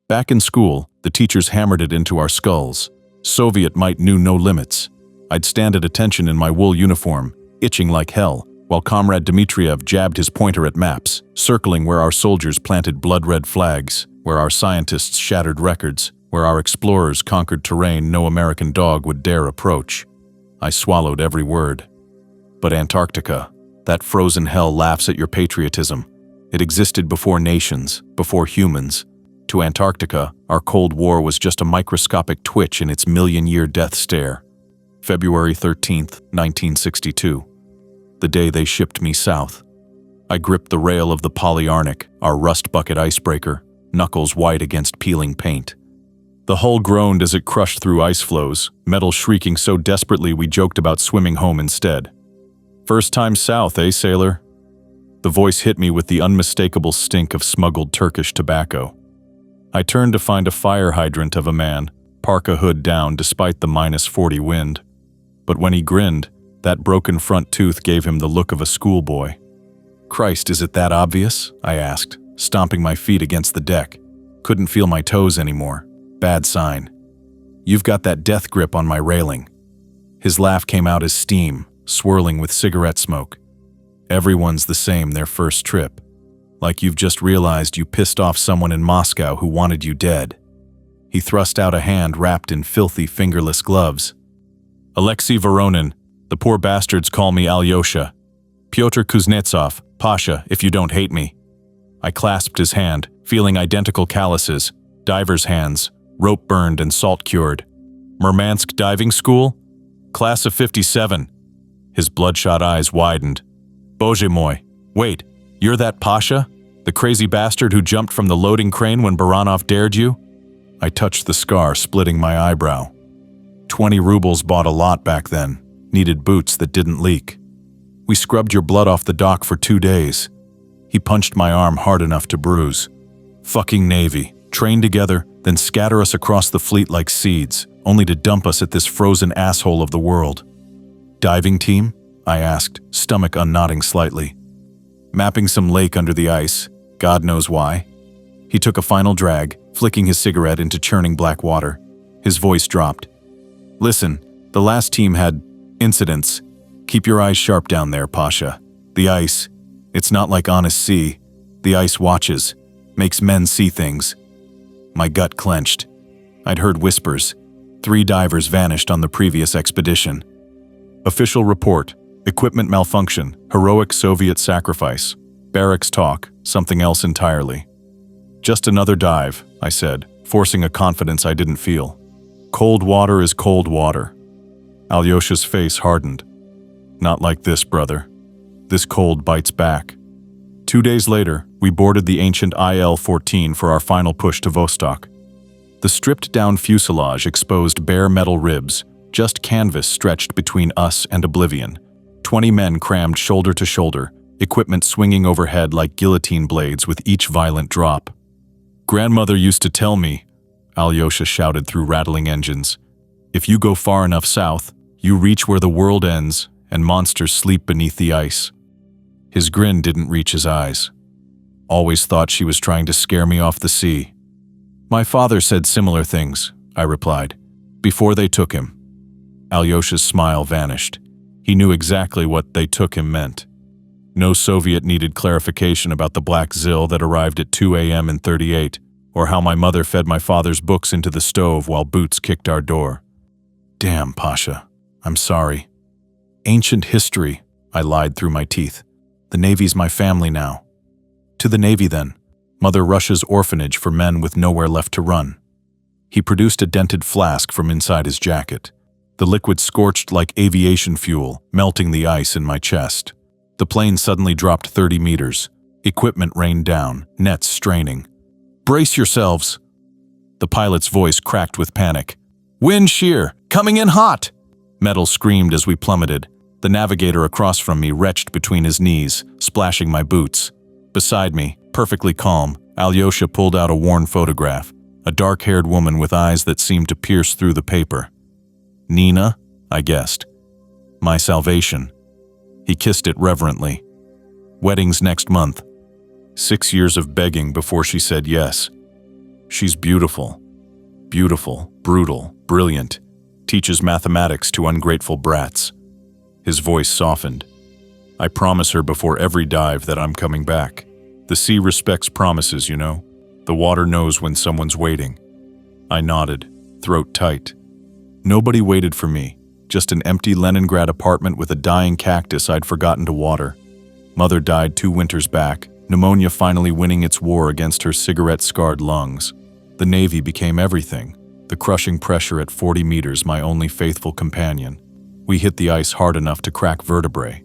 Back in school, the teachers hammered it into our skulls. Soviet might knew no limits. I'd stand at attention in my wool uniform, itching like hell, while Comrade Dmitriev jabbed his pointer at maps, circling where our soldiers planted blood-red flags, where our scientists shattered records, where our explorers conquered terrain no American dog would dare approach. I swallowed every word. But Antarctica, that frozen hell laughs at your patriotism. It existed before nations, before humans. To Antarctica, our Cold War was just a microscopic twitch in its million-year death stare. February 13th, 1962. The day they shipped me south. I gripped the rail of the Polyarctic, our rust bucket icebreaker, knuckles white against peeling paint. The hull groaned as it crushed through ice floes, metal shrieking so desperately we joked about swimming home instead. "First time south, eh, sailor?" The voice hit me with the unmistakable stink of smuggled Turkish tobacco. I turned to find a fire hydrant of a man, parka hood down despite the -40 wind. But when he grinned, that broken front tooth gave him the look of a schoolboy. "Christ, is it that obvious?" I asked, stomping my feet against the deck. Couldn't feel my toes anymore. Bad sign. "You've got that death grip on my railing." His laugh came out as steam, swirling with cigarette smoke. "Everyone's the same their first trip. Like you've just realized you pissed off someone in Moscow who wanted you dead." He thrust out a hand wrapped in filthy, fingerless gloves. "Alexei Voronin, the poor bastards call me Alyosha. Pyotr Kuznetsov, Pasha, if you don't hate me." I clasped his hand, feeling identical calluses, diver's hands, rope burned and salt cured. "Murmansk Diving School? Class of 57. His bloodshot eyes widened. "Bože moi, wait, you're that Pasha? The crazy bastard who jumped from the loading crane when Baranov dared you?" I touched the scar, splitting my eyebrow. 20 rubles bought a lot back then. Needed boots that didn't leak. "We scrubbed your blood off the dock for 2 days. He punched my arm hard enough to bruise. "Fucking Navy. Train together, then scatter us across the fleet like seeds, only to dump us at this frozen asshole of the world." "Diving team?" I asked, stomach unknotting slightly. "Mapping some lake under the ice. God knows why." He took a final drag, flicking his cigarette into churning black water. His voice dropped. "Listen, the last team had incidents. Keep your eyes sharp down there, Pasha. The ice, it's not like honest sea. The ice watches, makes men see things." My gut clenched. I'd heard whispers. 3 divers vanished on the previous expedition. Official report, equipment malfunction, heroic Soviet sacrifice. Barracks talk, something else entirely. "Just another dive," I said, forcing a confidence I didn't feel. "Cold water is cold water." Alyosha's face hardened. "Not like this, brother. This cold bites back." 2 days later, we boarded the ancient IL-14 for our final push to Vostok. The stripped-down fuselage exposed bare metal ribs, just canvas stretched between us and oblivion. 20 men crammed shoulder to shoulder, equipment swinging overhead like guillotine blades with each violent drop. "Grandmother used to tell me," Alyosha shouted through rattling engines, "if you go far enough south, you reach where the world ends and monsters sleep beneath the ice." His grin didn't reach his eyes. "Always thought she was trying to scare me off the sea." "My father said similar things," I replied, "before they took him." Alyosha's smile vanished. He knew exactly what "they took him" meant. No Soviet needed clarification about the black Zill that arrived at 2 a.m. in '38, or how my mother fed my father's books into the stove while Boots kicked our door. "Damn, Pasha. I'm sorry." "Ancient history," I lied through my teeth. "The Navy's my family now." "To the Navy, then. Mother Russia's orphanage for men with nowhere left to run." He produced a dented flask from inside his jacket. The liquid scorched like aviation fuel, melting the ice in my chest. The plane suddenly dropped 30 meters. Equipment rained down, nets straining. "Brace yourselves!" The pilot's voice cracked with panic. "Wind shear! Coming in hot!" Metal screamed as we plummeted. The navigator across from me retched between his knees, splashing my boots. Beside me, perfectly calm, Alyosha pulled out a worn photograph, a dark-haired woman with eyes that seemed to pierce through the paper. "Nina," I guessed. "My salvation." He kissed it reverently. "Weddings next month." 6 years of begging before she said yes. She's beautiful. Beautiful, brutal, brilliant. Teaches mathematics to ungrateful brats. His voice softened. I promise her before every dive that I'm coming back. The sea respects promises, you know. The water knows when someone's waiting. I nodded, throat tight. Nobody waited for me. Just an empty Leningrad apartment with a dying cactus I'd forgotten to water. Mother died 2 winters back, pneumonia finally winning its war against her cigarette-scarred lungs. The Navy became everything. The crushing pressure at 40 meters, my only faithful companion. We hit the ice hard enough to crack vertebrae.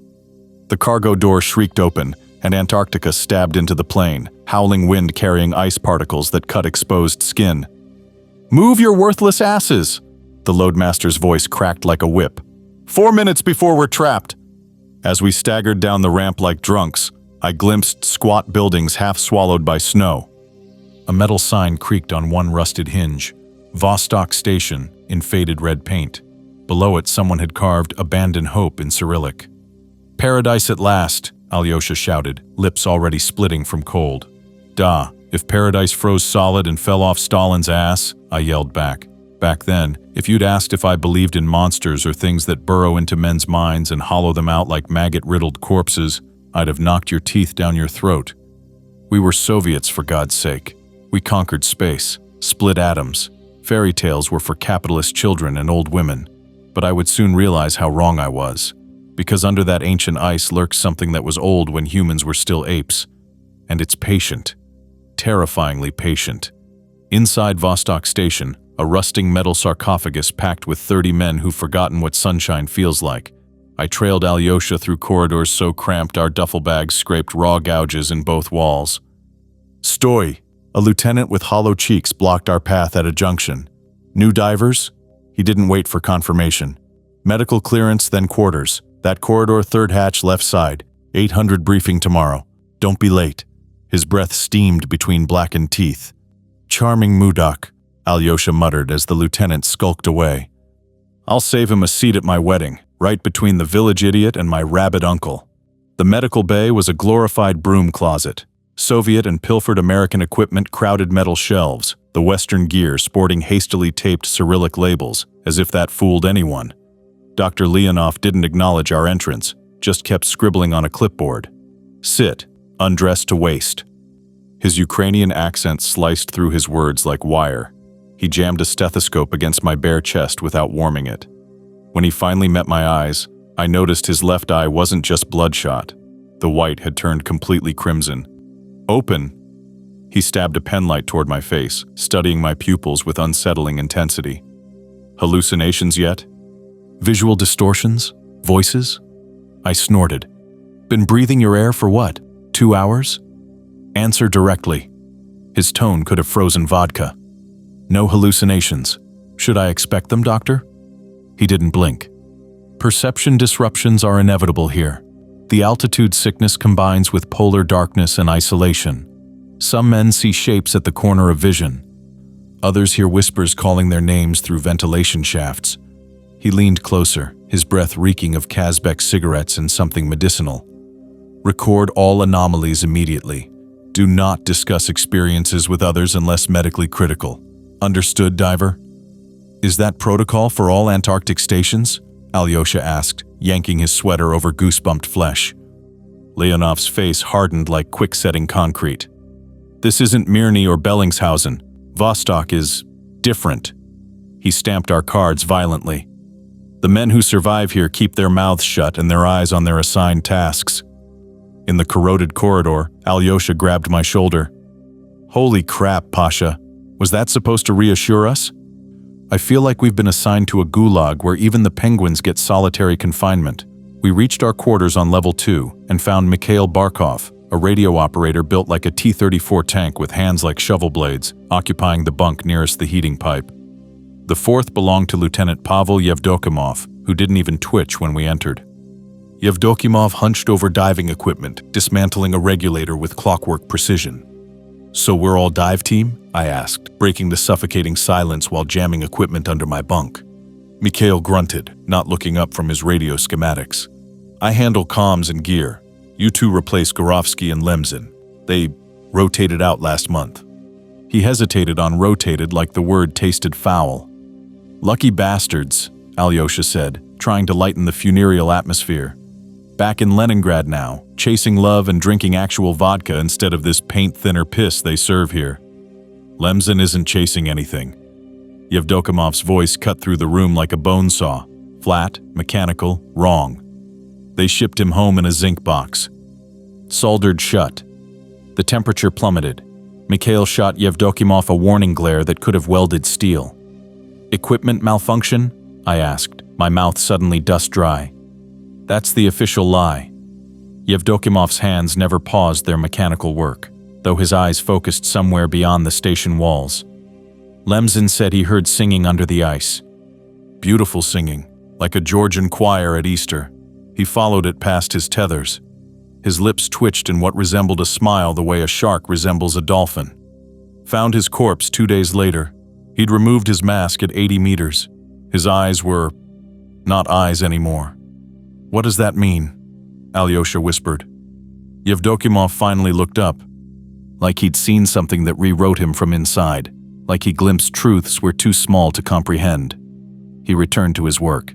The cargo door shrieked open, and Antarctica stabbed into the plane, howling wind carrying ice particles that cut exposed skin. "Move your worthless asses!" The loadmaster's voice cracked like a whip. 4 minutes before we're trapped! As we staggered down the ramp like drunks, I glimpsed squat buildings half swallowed by snow. A metal sign creaked on one rusted hinge. Vostok Station, in faded red paint. Below it, someone had carved "Abandon Hope" in Cyrillic. "Paradise at last," Alyosha shouted, lips already splitting from cold. "Da, if paradise froze solid and fell off Stalin's ass," I yelled back. Back then, if you'd asked if I believed in monsters or things that burrow into men's minds and hollow them out like maggot-riddled corpses, I'd have knocked your teeth down your throat. We were Soviets, for God's sake. We conquered space, split atoms. Fairy tales were for capitalist children and old women. But I would soon realize how wrong I was, because under that ancient ice lurks something that was old when humans were still apes. And it's patient. Terrifyingly patient. Inside Vostok Station, a rusting metal sarcophagus packed with 30 men who've forgotten what sunshine feels like. I trailed Alyosha through corridors so cramped our duffel bags scraped raw gouges in both walls. "Stoy!" A lieutenant with hollow cheeks blocked our path at a junction. "New divers?" He didn't wait for confirmation. "Medical clearance, then quarters. That corridor, 3rd hatch, left side. 800 briefing tomorrow. Don't be late." His breath steamed between blackened teeth. "Charming Mudak," Alyosha muttered as the lieutenant skulked away. "I'll save him a seat at my wedding, right between the village idiot and my rabid uncle." The medical bay was a glorified broom closet. Soviet and pilfered American equipment crowded metal shelves, the Western gear sporting hastily taped Cyrillic labels, as if that fooled anyone. Dr. Leonov didn't acknowledge our entrance, just kept scribbling on a clipboard. "Sit, undressed to waist." His Ukrainian accent sliced through his words like wire. He jammed a stethoscope against my bare chest without warming it. When he finally met my eyes, I noticed his left eye wasn't just bloodshot. The white had turned completely crimson. "Open!" He stabbed a penlight toward my face, studying my pupils with unsettling intensity. "Hallucinations yet? Visual distortions? Voices?" I snorted. "Been breathing your air for what? 2 hours? Answer directly." His tone could have frozen vodka. "No hallucinations. Should I expect them, doctor?" He didn't blink. "Perception disruptions are inevitable here. The altitude sickness combines with polar darkness and isolation. Some men see shapes at the corner of vision. Others hear whispers calling their names through ventilation shafts." He leaned closer, his breath reeking of Kazbek cigarettes and something medicinal. "Record all anomalies immediately. Do not discuss experiences with others unless medically critical. Understood, diver?" "Is that protocol for all Antarctic stations?" Alyosha asked, yanking his sweater over goosebumped flesh. Leonov's face hardened like quick-setting concrete. "This isn't Mirny or Bellingshausen. Vostok is different." He stamped our cards violently. "The men who survive here keep their mouths shut and their eyes on their assigned tasks." In the corroded corridor, Alyosha grabbed my shoulder. "Holy crap, Pasha. Was that supposed to reassure us? I feel like we've been assigned to a gulag where even the penguins get solitary confinement." We reached our quarters on level 2 and found Mikhail Barkov, a radio operator built like a T-34 tank with hands like shovel blades, occupying the bunk nearest the heating pipe. The 4th belonged to Lieutenant Pavel Yevdokimov, who didn't even twitch when we entered. Yevdokimov hunched over diving equipment, dismantling a regulator with clockwork precision. "So we're all dive team?" I asked, breaking the suffocating silence while jamming equipment under my bunk. Mikhail grunted, not looking up from his radio schematics. "I handle comms and gear. You two replace Gorovsky and Lemzin. They rotated out last month." He hesitated on rotated like the word tasted foul. "Lucky bastards," Alyosha said, trying to lighten the funereal atmosphere. "Back in Leningrad now, chasing love and drinking actual vodka instead of this paint-thinner piss they serve here." "Lemzin isn't chasing anything." Yevdokimov's voice cut through the room like a bone saw. Flat, mechanical, wrong. "They shipped him home in a zinc box. Soldered shut." The temperature plummeted. Mikhail shot Yevdokimov a warning glare that could have welded steel. "Equipment malfunction?" I asked, my mouth suddenly dust dry. "That's the official lie." Yevdokimov's hands never paused their mechanical work, though his eyes focused somewhere beyond the station walls. Lemzin said he heard singing under the ice. Beautiful singing, like a Georgian choir at Easter. He followed it past his tethers. His lips twitched in what resembled a smile the way a shark resembles a dolphin. Found his corpse 2 days later. He'd removed his mask at 80 meters. His eyes were not eyes anymore. "What does that mean?" Alyosha whispered. Yevdokimov finally looked up, like he'd seen something that rewrote him from inside, like he glimpsed truths were too small to comprehend. He returned to his work.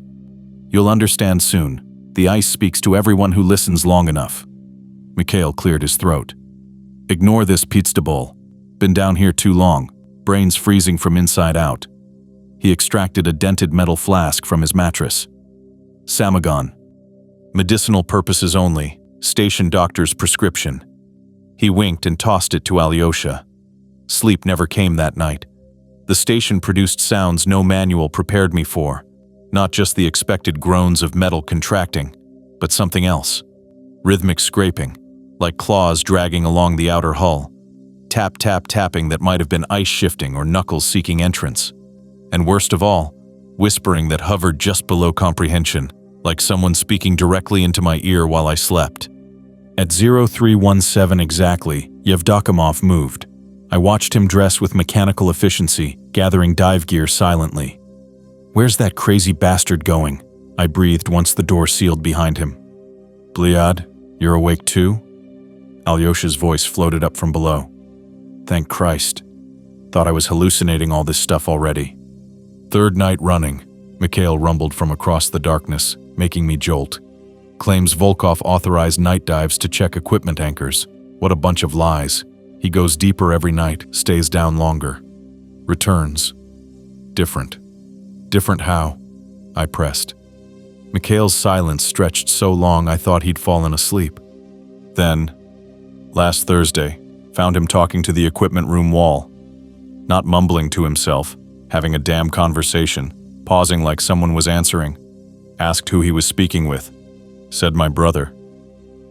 "You'll understand soon. The ice speaks to everyone who listens long enough." Mikhail cleared his throat. "Ignore this pizza bowl. Been down here too long, brains freezing from inside out." He extracted a dented metal flask from his mattress. "Samagon. Medicinal purposes only. Station doctor's prescription." He winked and tossed it to Alyosha. Sleep never came that night. The station produced sounds no manual prepared me for. Not just the expected groans of metal contracting, but something else. Rhythmic scraping, like claws dragging along the outer hull. Tap, tap, tapping that might have been ice shifting or knuckles seeking entrance. And worst of all, whispering that hovered just below comprehension, like someone speaking directly into my ear while I slept. At 0317 exactly, Yevdokimov moved. I watched him dress with mechanical efficiency, gathering dive gear silently. "Where's that crazy bastard going?" I breathed once the door sealed behind him. "Bliad, you're awake too?" Alyosha's voice floated up from below. "Thank Christ. Thought I was hallucinating all this stuff already." "Third night running," Mikhail rumbled from across the darkness, making me jolt. "Claims Volkov authorized night dives to check equipment anchors. What a bunch of lies. He goes deeper every night, stays down longer. Returns. Different." "Different how?" I pressed. Mikhail's silence stretched so long I thought he'd fallen asleep. Then, last Thursday, found him talking to the equipment room wall. Not mumbling to himself, having a damn conversation, pausing like someone was answering. Asked who he was speaking with. Said my brother.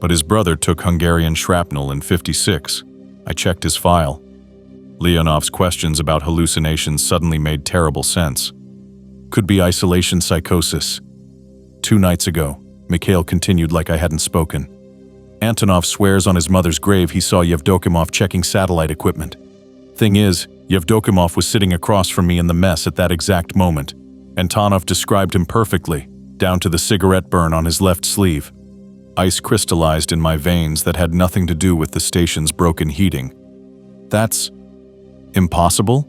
But his brother took Hungarian shrapnel in '56. I checked his file. Leonov's questions about hallucinations suddenly made terrible sense. Could be isolation psychosis. 2 nights ago, Mikhail continued like I hadn't spoken. Antonov swears on his mother's grave he saw Yevdokimov checking satellite equipment. Thing is, Yevdokimov was sitting across from me in the mess at that exact moment. Antonov described him perfectly, down to the cigarette burn on his left sleeve. Ice crystallized in my veins that had nothing to do with the station's broken heating. That's impossible?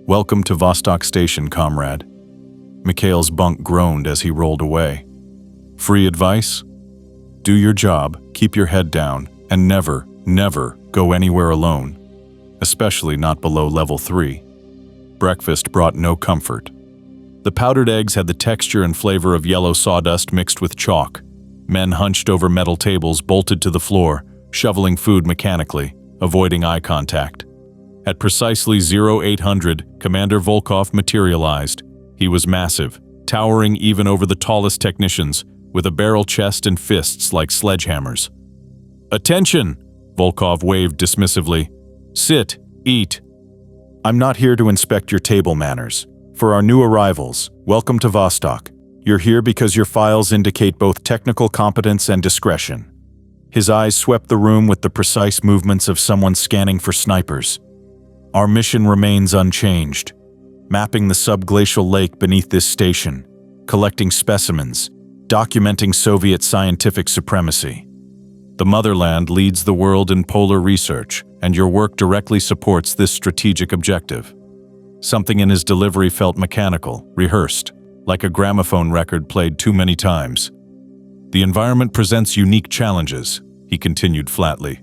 Welcome to Vostok Station, comrade. Mikhail's bunk groaned as he rolled away. Free advice? Do your job, keep your head down, and never, never go anywhere alone. Especially not below level 3. Breakfast brought no comfort. The powdered eggs had the texture and flavor of yellow sawdust mixed with chalk. Men hunched over metal tables bolted to the floor, shoveling food mechanically, avoiding eye contact. At precisely 0800, Commander Volkov materialized. He was massive, towering even over the tallest technicians, with a barrel chest and fists like sledgehammers. "Attention!" Volkov waved dismissively. "Sit, eat." "I'm not here to inspect your table manners. For our new arrivals, welcome to Vostok. You're here because your files indicate both technical competence and discretion." His eyes swept the room with the precise movements of someone scanning for snipers. "Our mission remains unchanged. Mapping the subglacial lake beneath this station, collecting specimens, documenting Soviet scientific supremacy. The motherland leads the world in polar research, and your work directly supports this strategic objective." Something in his delivery felt mechanical, rehearsed, like a gramophone record played too many times. "The environment presents unique challenges," he continued flatly.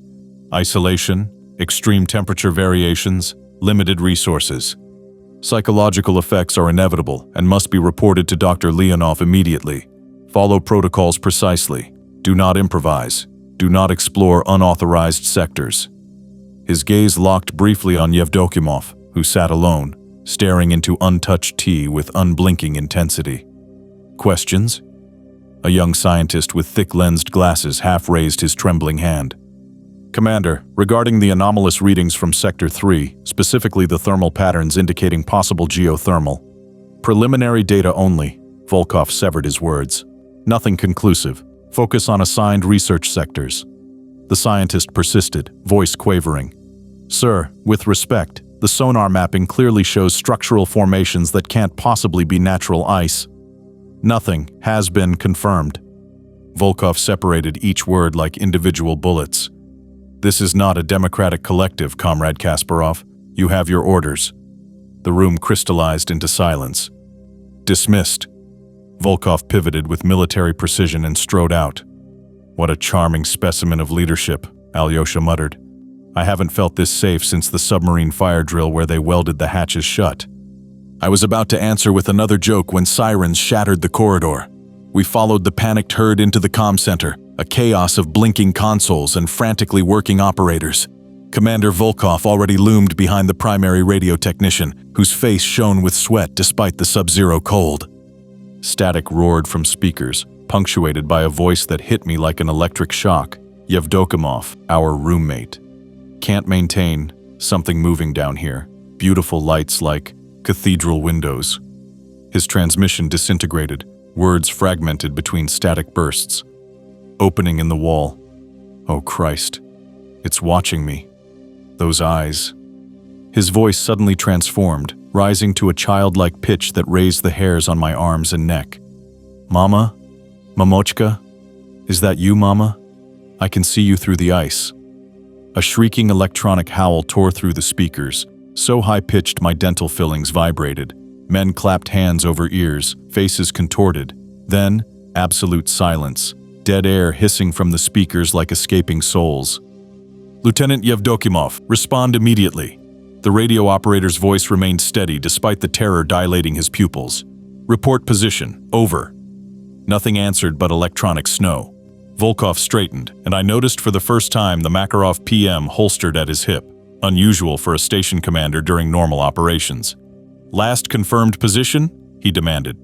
"Isolation, extreme temperature variations, limited resources. Psychological effects are inevitable and must be reported to Dr. Leonov immediately. Follow protocols precisely. Do not improvise. Do not explore unauthorized sectors." His gaze locked briefly on Yevdokimov, who sat alone, staring into untouched tea with unblinking intensity. "Questions?" A young scientist with thick-lensed glasses half raised his trembling hand. "Commander, regarding the anomalous readings from Sector 3, specifically the thermal patterns indicating possible geothermal." "Preliminary data only," Volkov severed his words. "Nothing conclusive. Focus on assigned research sectors." The scientist persisted, voice quavering. "Sir, with respect, the sonar mapping clearly shows structural formations that can't possibly be natural ice." "Nothing has been confirmed." Volkov separated each word like individual bullets. "This is not a democratic collective, Comrade Kasparov. You have your orders." The room crystallized into silence. "Dismissed." Volkov pivoted with military precision and strode out. "What a charming specimen of leadership," Alyosha muttered. "I haven't felt this safe since the submarine fire drill where they welded the hatches shut." I was about to answer with another joke when sirens shattered the corridor. We followed the panicked herd into the comm center, a chaos of blinking consoles and frantically working operators. Commander Volkov already loomed behind the primary radio technician, whose face shone with sweat despite the sub-zero cold. Static roared from speakers, punctuated by a voice that hit me like an electric shock. "Yevdokimov, our roommate. Can't maintain. Something moving down here. Beautiful lights like cathedral windows." His transmission disintegrated, words fragmented between static bursts. "Opening in the wall. Oh Christ. It's watching me. Those eyes." His voice suddenly transformed, rising to a childlike pitch that raised the hairs on my arms and neck. "Mama? Mamochka? Is that you, Mama? I can see you through the ice." A shrieking electronic howl tore through the speakers, so high-pitched my dental fillings vibrated. Men clapped hands over ears, faces contorted. Then, absolute silence, dead air hissing from the speakers like escaping souls. "Lieutenant Yevdokimov, respond immediately." The radio operator's voice remained steady despite the terror dilating his pupils. "Report position. Over." Nothing answered but electronic snow. Volkov straightened, and I noticed for the first time the Makarov PM holstered at his hip, unusual for a station commander during normal operations. "Last confirmed position?" he demanded.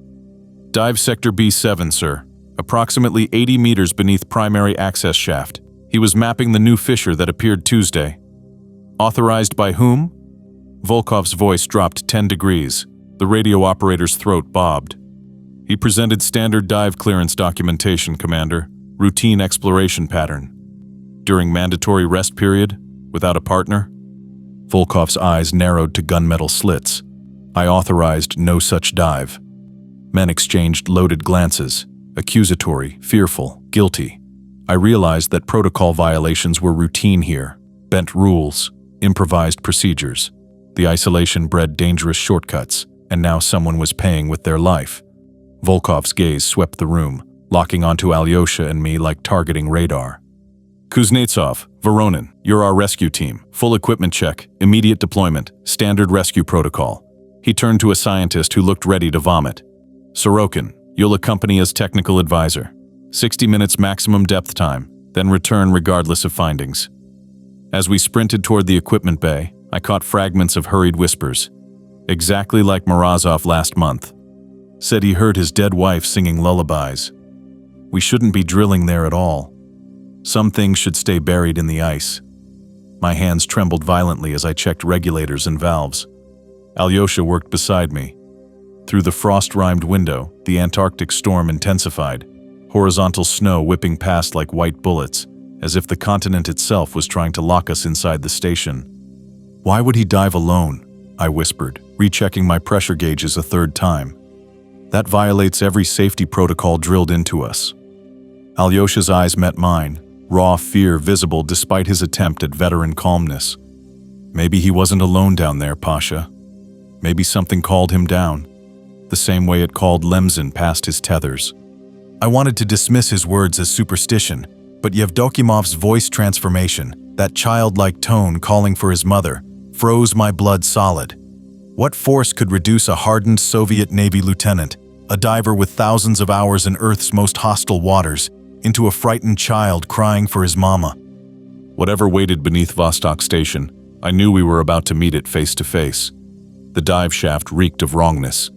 "Dive Sector B7, sir. Approximately 80 meters beneath primary access shaft. He was mapping the new fissure that appeared Tuesday." "Authorized by whom?" Volkov's voice dropped 10 degrees. The radio operator's throat bobbed. "He presented standard dive clearance documentation, Commander. Routine exploration pattern." "During mandatory rest period? Without a partner?" Volkov's eyes narrowed to gunmetal slits. "I authorized no such dive." Men exchanged loaded glances, accusatory, fearful, guilty. I realized that protocol violations were routine here. Bent rules, improvised procedures. The isolation bred dangerous shortcuts, and now someone was paying with their life. Volkov's gaze swept the room, locking onto Alyosha and me like targeting radar. "Kuznetsov, Voronin, you're our rescue team. Full equipment check, immediate deployment, standard rescue protocol." He turned to a scientist who looked ready to vomit. "Sorokin, you'll accompany as technical advisor. 60 minutes maximum depth time, then return regardless of findings." As we sprinted toward the equipment bay, I caught fragments of hurried whispers. "Exactly like Morozov last month. Said he heard his dead wife singing lullabies. We shouldn't be drilling there at all. Some things should stay buried in the ice." My hands trembled violently as I checked regulators and valves. Alyosha worked beside me. Through the frost-rimed window, the Antarctic storm intensified, horizontal snow whipping past like white bullets, as if the continent itself was trying to lock us inside the station. "Why would he dive alone?" I whispered, rechecking my pressure gauges a third time. "That violates every safety protocol drilled into us." Alyosha's eyes met mine, raw fear visible despite his attempt at veteran calmness. Maybe he wasn't alone down there, Pasha. Maybe something called him down, the same way it called Lemzin past his tethers. I wanted to dismiss his words as superstition, but Yevdokimov's voice transformation, that childlike tone calling for his mother, froze my blood solid. What force could reduce a hardened Soviet Navy lieutenant, a diver with thousands of hours in Earth's most hostile waters, into a frightened child crying for his mama? Whatever waited beneath Vostok Station, I knew we were about to meet it face to face. The dive shaft reeked of wrongness.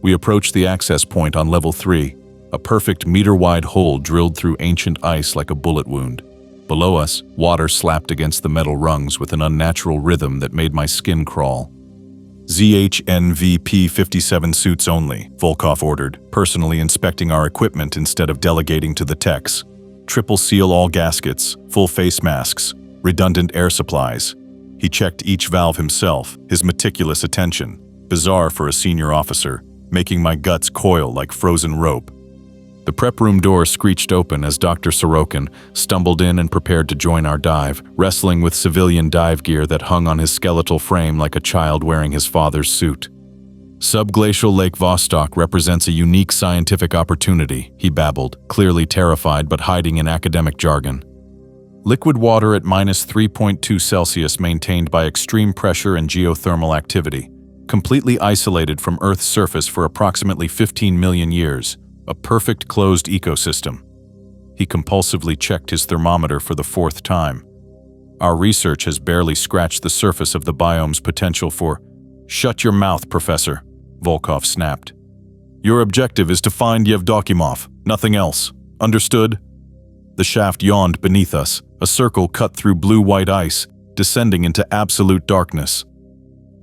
We approached the access point on level 3, a perfect meter-wide hole drilled through ancient ice like a bullet wound. Below us, water slapped against the metal rungs with an unnatural rhythm that made my skin crawl. ZHNVP 57 suits only, Volkov ordered, personally inspecting our equipment instead of delegating to the techs. Triple seal all gaskets, full face masks, redundant air supplies. He checked each valve himself, his meticulous attention, bizarre for a senior officer, making my guts coil like frozen rope. The prep room door screeched open as Dr. Sorokin stumbled in and prepared to join our dive, wrestling with civilian dive gear that hung on his skeletal frame like a child wearing his father's suit. Subglacial Lake Vostok represents a unique scientific opportunity, he babbled, clearly terrified but hiding in academic jargon. Liquid water at -3.2 Celsius maintained by extreme pressure and geothermal activity, completely isolated from Earth's surface for approximately 15 million years. A perfect closed ecosystem. He compulsively checked his thermometer for the 4th time. Our research has barely scratched the surface of the biome's potential for— "Shut your mouth, Professor," Volkov snapped. "Your objective is to find Yevdokimov, nothing else. Understood?" The shaft yawned beneath us, a circle cut through blue-white ice, descending into absolute darkness.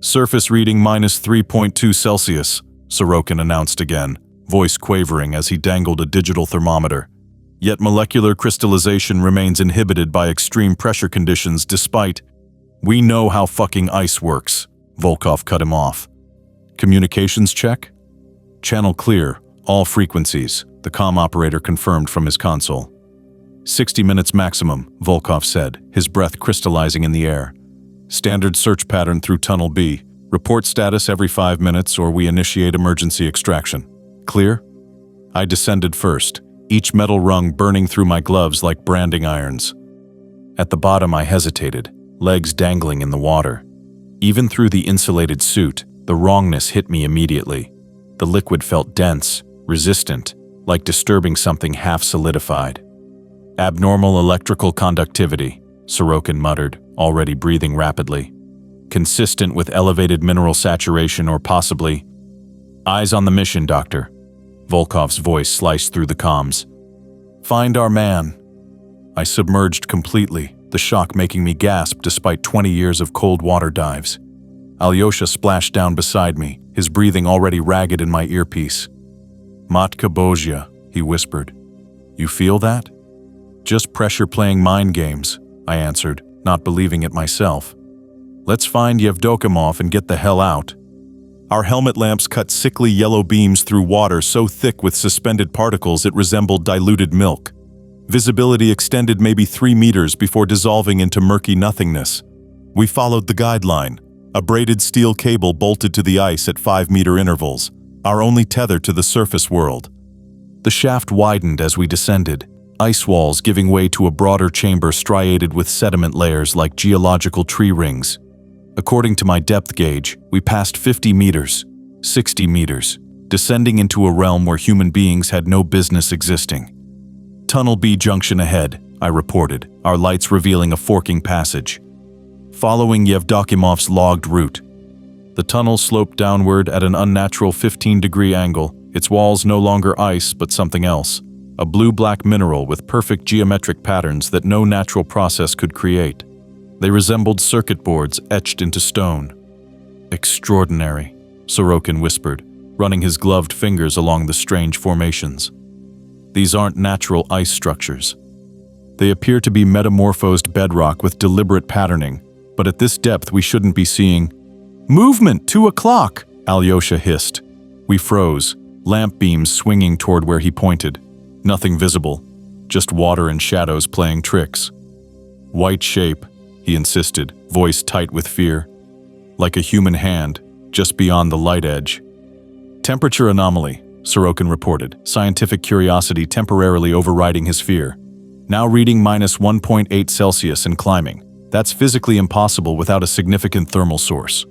"Surface reading -3.2 Celsius, Sorokin announced again, voice quavering as he dangled a digital thermometer. Yet molecular crystallization remains inhibited by extreme pressure conditions despite— "We know how fucking ice works," Volkov cut him off. "Communications check?" "Channel clear, all frequencies," the comm operator confirmed from his console. 60 minutes maximum, Volkov said, his breath crystallizing in the air. "Standard search pattern through Tunnel B. Report status every 5 minutes or we initiate emergency extraction. Clear?" I descended first, each metal rung burning through my gloves like branding irons. At the bottom I hesitated, legs dangling in the water. Even through the insulated suit, the wrongness hit me immediately. The liquid felt dense, resistant, like disturbing something half-solidified. "Abnormal electrical conductivity," Sorokin muttered, already breathing rapidly. "Consistent with elevated mineral saturation or possibly— Eyes on the mission, Doctor." Volkov's voice sliced through the comms. "Find our man." I submerged completely, the shock making me gasp despite 20 years of cold water dives. Alyosha splashed down beside me, his breathing already ragged in my earpiece. "Matka Bozhya," he whispered. "You feel that?" "Just pressure playing mind games," I answered, not believing it myself. "Let's find Yevdokimov and get the hell out." Our helmet lamps cut sickly yellow beams through water so thick with suspended particles it resembled diluted milk. Visibility extended maybe 3 meters before dissolving into murky nothingness. We followed the guideline, a braided steel cable bolted to the ice at 5-meter intervals, our only tether to the surface world. The shaft widened as we descended, ice walls giving way to a broader chamber striated with sediment layers like geological tree rings. According to my depth gauge, we passed 50 meters, 60 meters, descending into a realm where human beings had no business existing. "Tunnel B junction ahead," I reported, our lights revealing a forking passage. Following Yevdokimov's logged route. The tunnel sloped downward at an unnatural 15-degree angle, its walls no longer ice but something else, a blue-black mineral with perfect geometric patterns that no natural process could create. They resembled circuit boards etched into stone. "Extraordinary," Sorokin whispered, running his gloved fingers along the strange formations. "These aren't natural ice structures. They appear to be metamorphosed bedrock with deliberate patterning, but at this depth we shouldn't be seeing— "Movement! 2 o'clock!" Alyosha hissed. We froze, lamp beams swinging toward where he pointed. Nothing visible. just water and shadows playing tricks. White shape, he insisted, voice tight with fear. Like a human hand, just beyond the light edge. Temperature anomaly, Sorokin reported, scientific curiosity temporarily overriding his fear. Now reading -1.8 Celsius and climbing. That's physically impossible without a significant thermal source.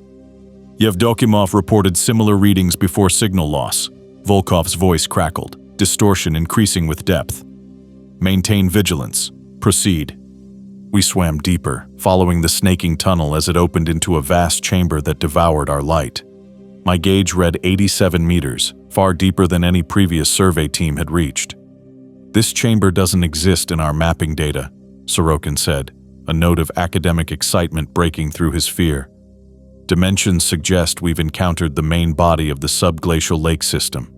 Yevdokimov reported similar readings before signal loss. Volkov's voice crackled, distortion increasing with depth. Maintain vigilance. Proceed. We swam deeper, following the snaking tunnel as it opened into a vast chamber that devoured our light. My gauge read 87 meters, far deeper than any previous survey team had reached. This chamber doesn't exist in our mapping data, Sorokin said, a note of academic excitement breaking through his fear. Dimensions suggest we've encountered the main body of the subglacial lake system.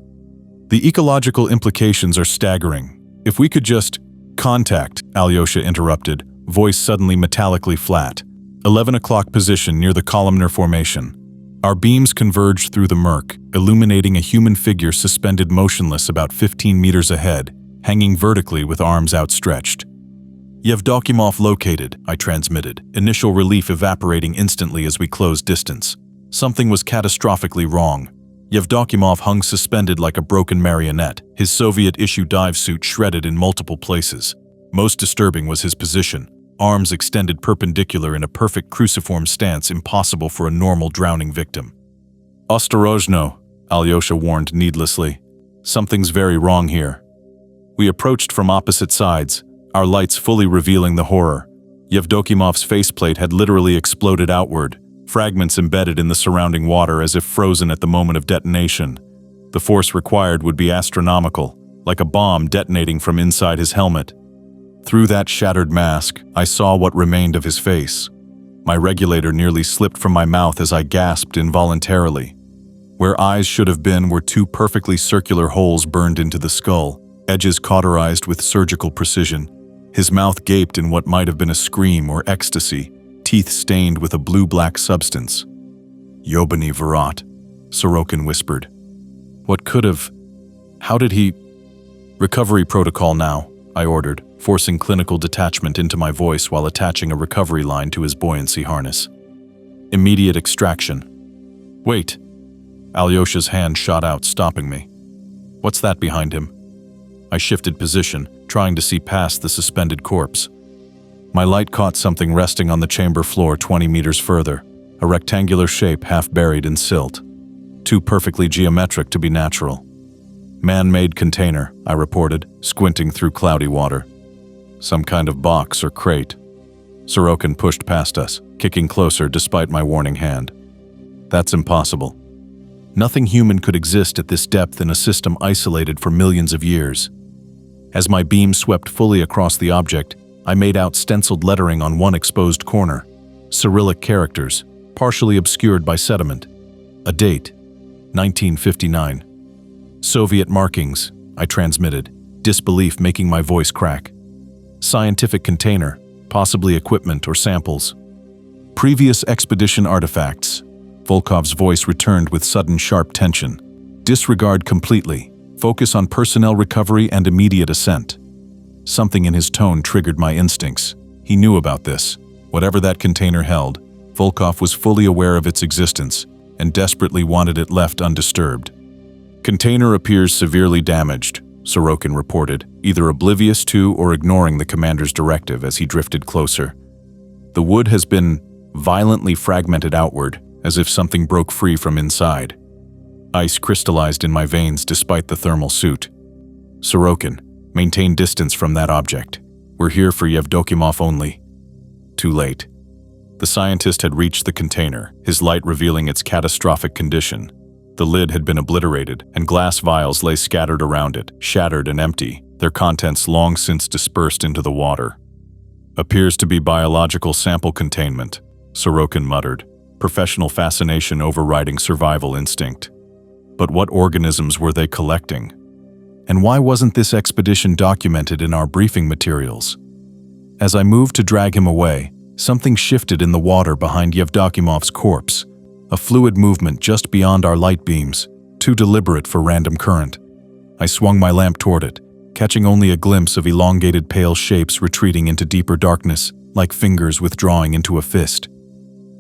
The ecological implications are staggering. If we could just contact, Alyosha interrupted, voice suddenly metallically flat. 11 o'clock position near the columnar formation. Our beams converged through the murk, illuminating a human figure suspended motionless about 15 meters ahead, hanging vertically with arms outstretched. Yevdokimov located, I transmitted, initial relief evaporating instantly as we closed distance. Something was catastrophically wrong. Yevdokimov hung suspended like a broken marionette, his Soviet-issue dive suit shredded in multiple places. Most disturbing was his position, arms extended perpendicular in a perfect cruciform stance impossible for a normal drowning victim. Ostorozhno, Alyosha warned needlessly. Something's very wrong here. We approached from opposite sides, our lights fully revealing the horror. Yevdokimov's faceplate had literally exploded outward, fragments embedded in the surrounding water as if frozen at the moment of detonation. The force required would be astronomical, like a bomb detonating from inside his helmet. Through that shattered mask, I saw what remained of his face. My regulator nearly slipped from my mouth as I gasped involuntarily. Where eyes should have been were two perfectly circular holes burned into the skull, edges cauterized with surgical precision. His mouth gaped in what might have been a scream or ecstasy, teeth stained with a blue-black substance. Yobany Verot, Sorokin whispered. What could have? How did he? Recovery protocol now, I ordered, forcing clinical detachment into my voice while attaching a recovery line to his buoyancy harness. Immediate extraction. Wait. Alyosha's hand shot out, stopping me. What's that behind him? I shifted position, trying to see past the suspended corpse. My light caught something resting on the chamber floor 20 meters further, a rectangular shape half buried in silt. Too perfectly geometric to be natural. Man-made container, I reported, squinting through cloudy water. Some kind of box or crate. Sorokin pushed past us, kicking closer despite my warning hand. That's impossible. Nothing human could exist at this depth in a system isolated for millions of years. As my beam swept fully across the object, I made out stenciled lettering on one exposed corner. Cyrillic characters, partially obscured by sediment. A date, 1959. Soviet markings, I transmitted, disbelief making my voice crack. Scientific container, possibly equipment or samples. Previous expedition artifacts. Volkov's voice returned with sudden sharp tension. Disregard completely. Focus on personnel recovery and immediate ascent. Something in his tone triggered my instincts. He knew about this. Whatever that container held, Volkov was fully aware of its existence and desperately wanted it left undisturbed. Container appears severely damaged, Sorokin reported, either oblivious to or ignoring the commander's directive as he drifted closer. The wood has been violently fragmented outward, as if something broke free from inside. Ice crystallized in my veins despite the thermal suit. Sorokin, maintain distance from that object. We're here for Yevdokimov only. Too late. The scientist had reached the container, his light revealing its catastrophic condition. The lid had been obliterated, and glass vials lay scattered around it, shattered and empty, their contents long since dispersed into the water. Appears to be biological sample containment, Sorokin muttered, professional fascination overriding survival instinct. But what organisms were they collecting? And why wasn't this expedition documented in our briefing materials? As I moved to drag him away, something shifted in the water behind Yevdokimov's corpse, a fluid movement just beyond our light beams, too deliberate for random current. I swung my lamp toward it, catching only a glimpse of elongated pale shapes retreating into deeper darkness, like fingers withdrawing into a fist.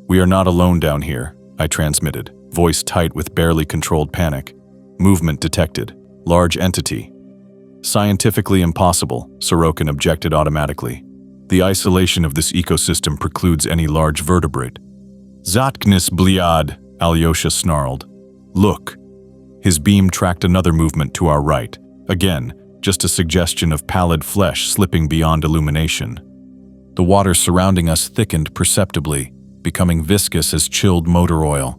"We are not alone down here," I transmitted, voice tight with barely controlled panic. "Movement detected. Large entity." "Scientifically impossible," Sorokin objected automatically. "The isolation of this ecosystem precludes any large vertebrate." "Zatknis, bliad," Alyosha snarled. "Look." His beam tracked another movement to our right. Again, just a suggestion of pallid flesh slipping beyond illumination. The water surrounding us thickened perceptibly, becoming viscous as chilled motor oil.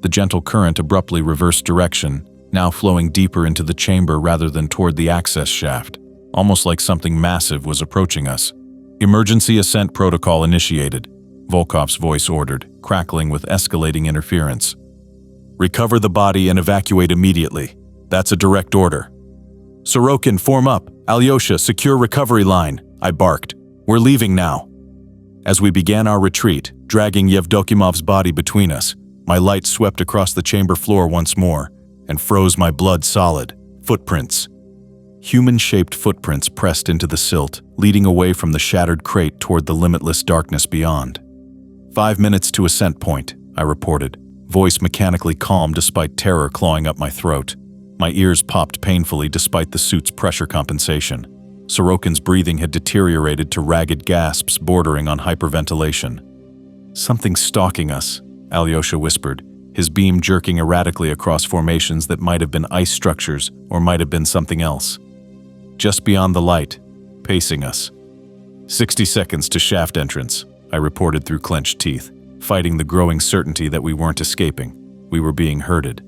The gentle current abruptly reversed direction, now flowing deeper into the chamber rather than toward the access shaft, almost like something massive was approaching us. "Emergency ascent protocol initiated," Volkov's voice ordered, crackling with escalating interference. "Recover the body and evacuate immediately. That's a direct order." "Sorokin, form up. Alyosha, secure recovery line," I barked. "We're leaving now." As we began our retreat, dragging Yevdokimov's body between us, my light swept across the chamber floor once more and froze my blood solid. Footprints. Human-shaped footprints pressed into the silt, leading away from the shattered crate toward the limitless darkness beyond. 5 minutes to ascent point, I reported, voice mechanically calm despite terror clawing up my throat. My ears popped painfully despite the suit's pressure compensation. Sorokin's breathing had deteriorated to ragged gasps bordering on hyperventilation. "Something's stalking us," Alyosha whispered, his beam jerking erratically across formations that might have been ice structures or might have been something else. "Just beyond the light, pacing us." 60 seconds to shaft entrance, I reported through clenched teeth, fighting the growing certainty that we weren't escaping. We were being herded.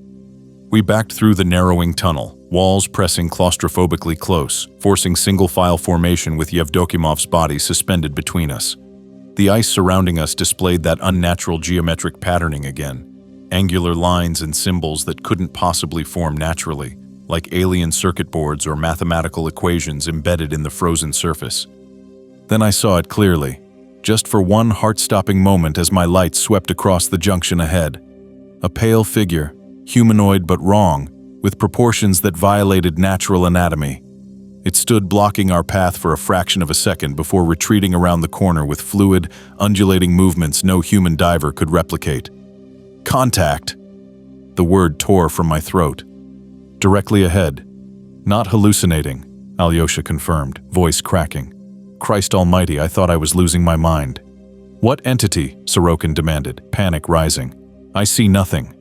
We backed through the narrowing tunnel, walls pressing claustrophobically close, forcing single-file formation with Yevdokimov's body suspended between us. The ice surrounding us displayed that unnatural geometric patterning again, angular lines and symbols that couldn't possibly form naturally, like alien circuit boards or mathematical equations embedded in the frozen surface. Then I saw it clearly, just for one heart-stopping moment as my light swept across the junction ahead. A pale figure, humanoid but wrong, with proportions that violated natural anatomy. It stood blocking our path for a fraction of a second before retreating around the corner with fluid, undulating movements no human diver could replicate. "Contact!" The word tore from my throat. Directly ahead. "Not hallucinating," Alyosha confirmed, voice cracking. Christ almighty, I thought I was losing my mind. "What entity?" Sorokin demanded, panic rising. "I see nothing."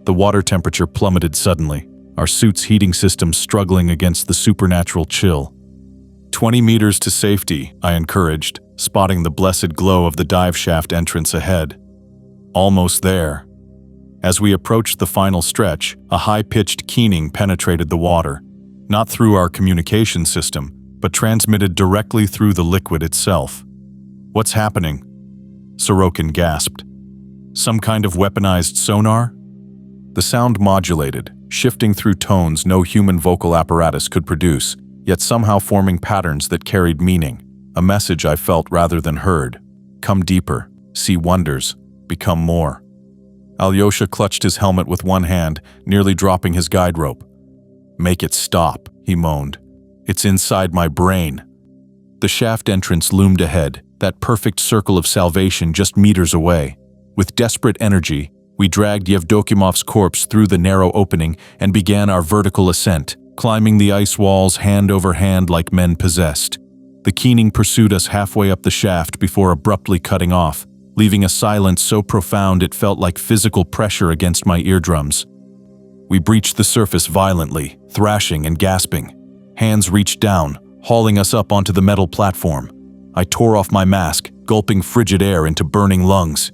The water temperature plummeted suddenly, our suit's heating systems struggling against the supernatural chill. 20 meters to safety, I encouraged, spotting the blessed glow of the dive shaft entrance ahead. Almost there. As we approached the final stretch, a high-pitched keening penetrated the water, not through our communication system, but transmitted directly through the liquid itself. "What's happening?" Sorokin gasped. "Some kind of weaponized sonar?" The sound modulated, shifting through tones no human vocal apparatus could produce, yet somehow forming patterns that carried meaning, a message I felt rather than heard. Come deeper, see wonders, become more. Alyosha clutched his helmet with one hand, nearly dropping his guide rope. "Make it stop," he moaned. "It's inside my brain." The shaft entrance loomed ahead, that perfect circle of salvation just meters away. With desperate energy, we dragged Yevdokimov's corpse through the narrow opening and began our vertical ascent, climbing the ice walls hand over hand like men possessed. The keening pursued us halfway up the shaft before abruptly cutting off, leaving a silence so profound it felt like physical pressure against my eardrums. We breached the surface violently, thrashing and gasping. Hands reached down, hauling us up onto the metal platform. I tore off my mask, gulping frigid air into burning lungs.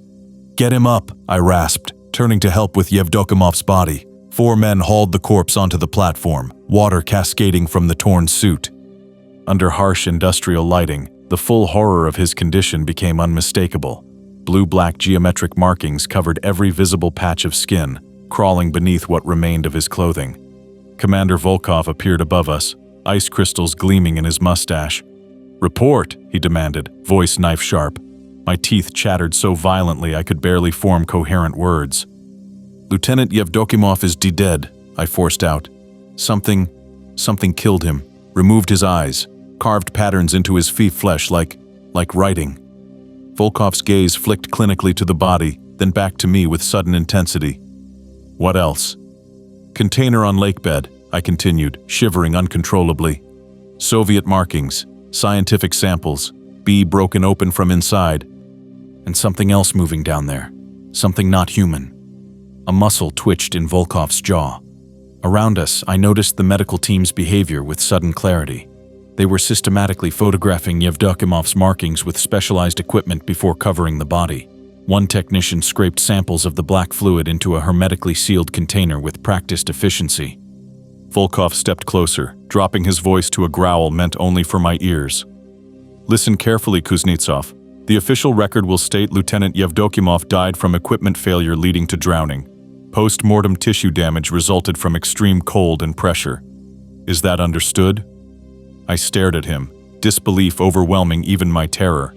"Get him up," I rasped, turning to help with Yevdokimov's body. 4 men hauled the corpse onto the platform, water cascading from the torn suit. Under harsh industrial lighting, the full horror of his condition became unmistakable. Blue-black geometric markings covered every visible patch of skin, crawling beneath what remained of his clothing. Commander Volkov appeared above us, ice crystals gleaming in his mustache. "Report," he demanded, voice knife-sharp. My teeth chattered so violently I could barely form coherent words. "Lieutenant Yevdokimov is dead," I forced out. Something killed him. removed his eyes, carved patterns into his flesh like writing. Volkov's gaze flicked clinically to the body, then back to me with sudden intensity. What else? Container on lakebed, I continued, shivering uncontrollably. Soviet markings, scientific samples, B broken open from inside, and something else moving down there. Something not human. A muscle twitched in Volkov's jaw. Around us, I noticed the medical team's behavior with sudden clarity. They were systematically photographing Yevdokimov's markings with specialized equipment before covering the body. One technician scraped samples of the black fluid into a hermetically sealed container with practiced efficiency. Volkov stepped closer, dropping his voice to a growl meant only for my ears. Listen carefully, Kuznetsov. The official record will state Lieutenant Yevdokimov died from equipment failure leading to drowning. Post-mortem tissue damage resulted from extreme cold and pressure. Is that understood? I stared at him, disbelief overwhelming even my terror.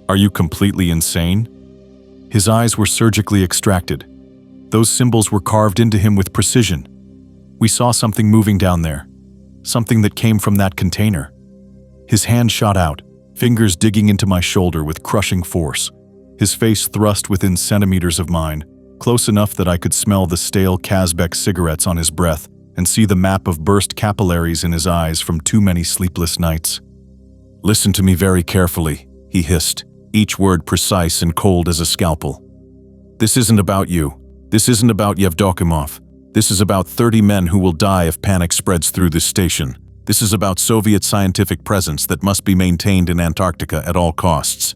Are you completely insane? His eyes were surgically extracted. Those symbols were carved into him with precision. We saw something moving down there, something that came from that container. His hand shot out, fingers digging into my shoulder with crushing force. His face thrust within centimeters of mine, close enough that I could smell the stale Kazbek cigarettes on his breath and see the map of burst capillaries in his eyes from too many sleepless nights. Listen to me very carefully, he hissed, each word precise and cold as a scalpel. This isn't about you. This isn't about Yevdokimov. This is about 30 men who will die if panic spreads through this station. This is about Soviet scientific presence that must be maintained in Antarctica at all costs.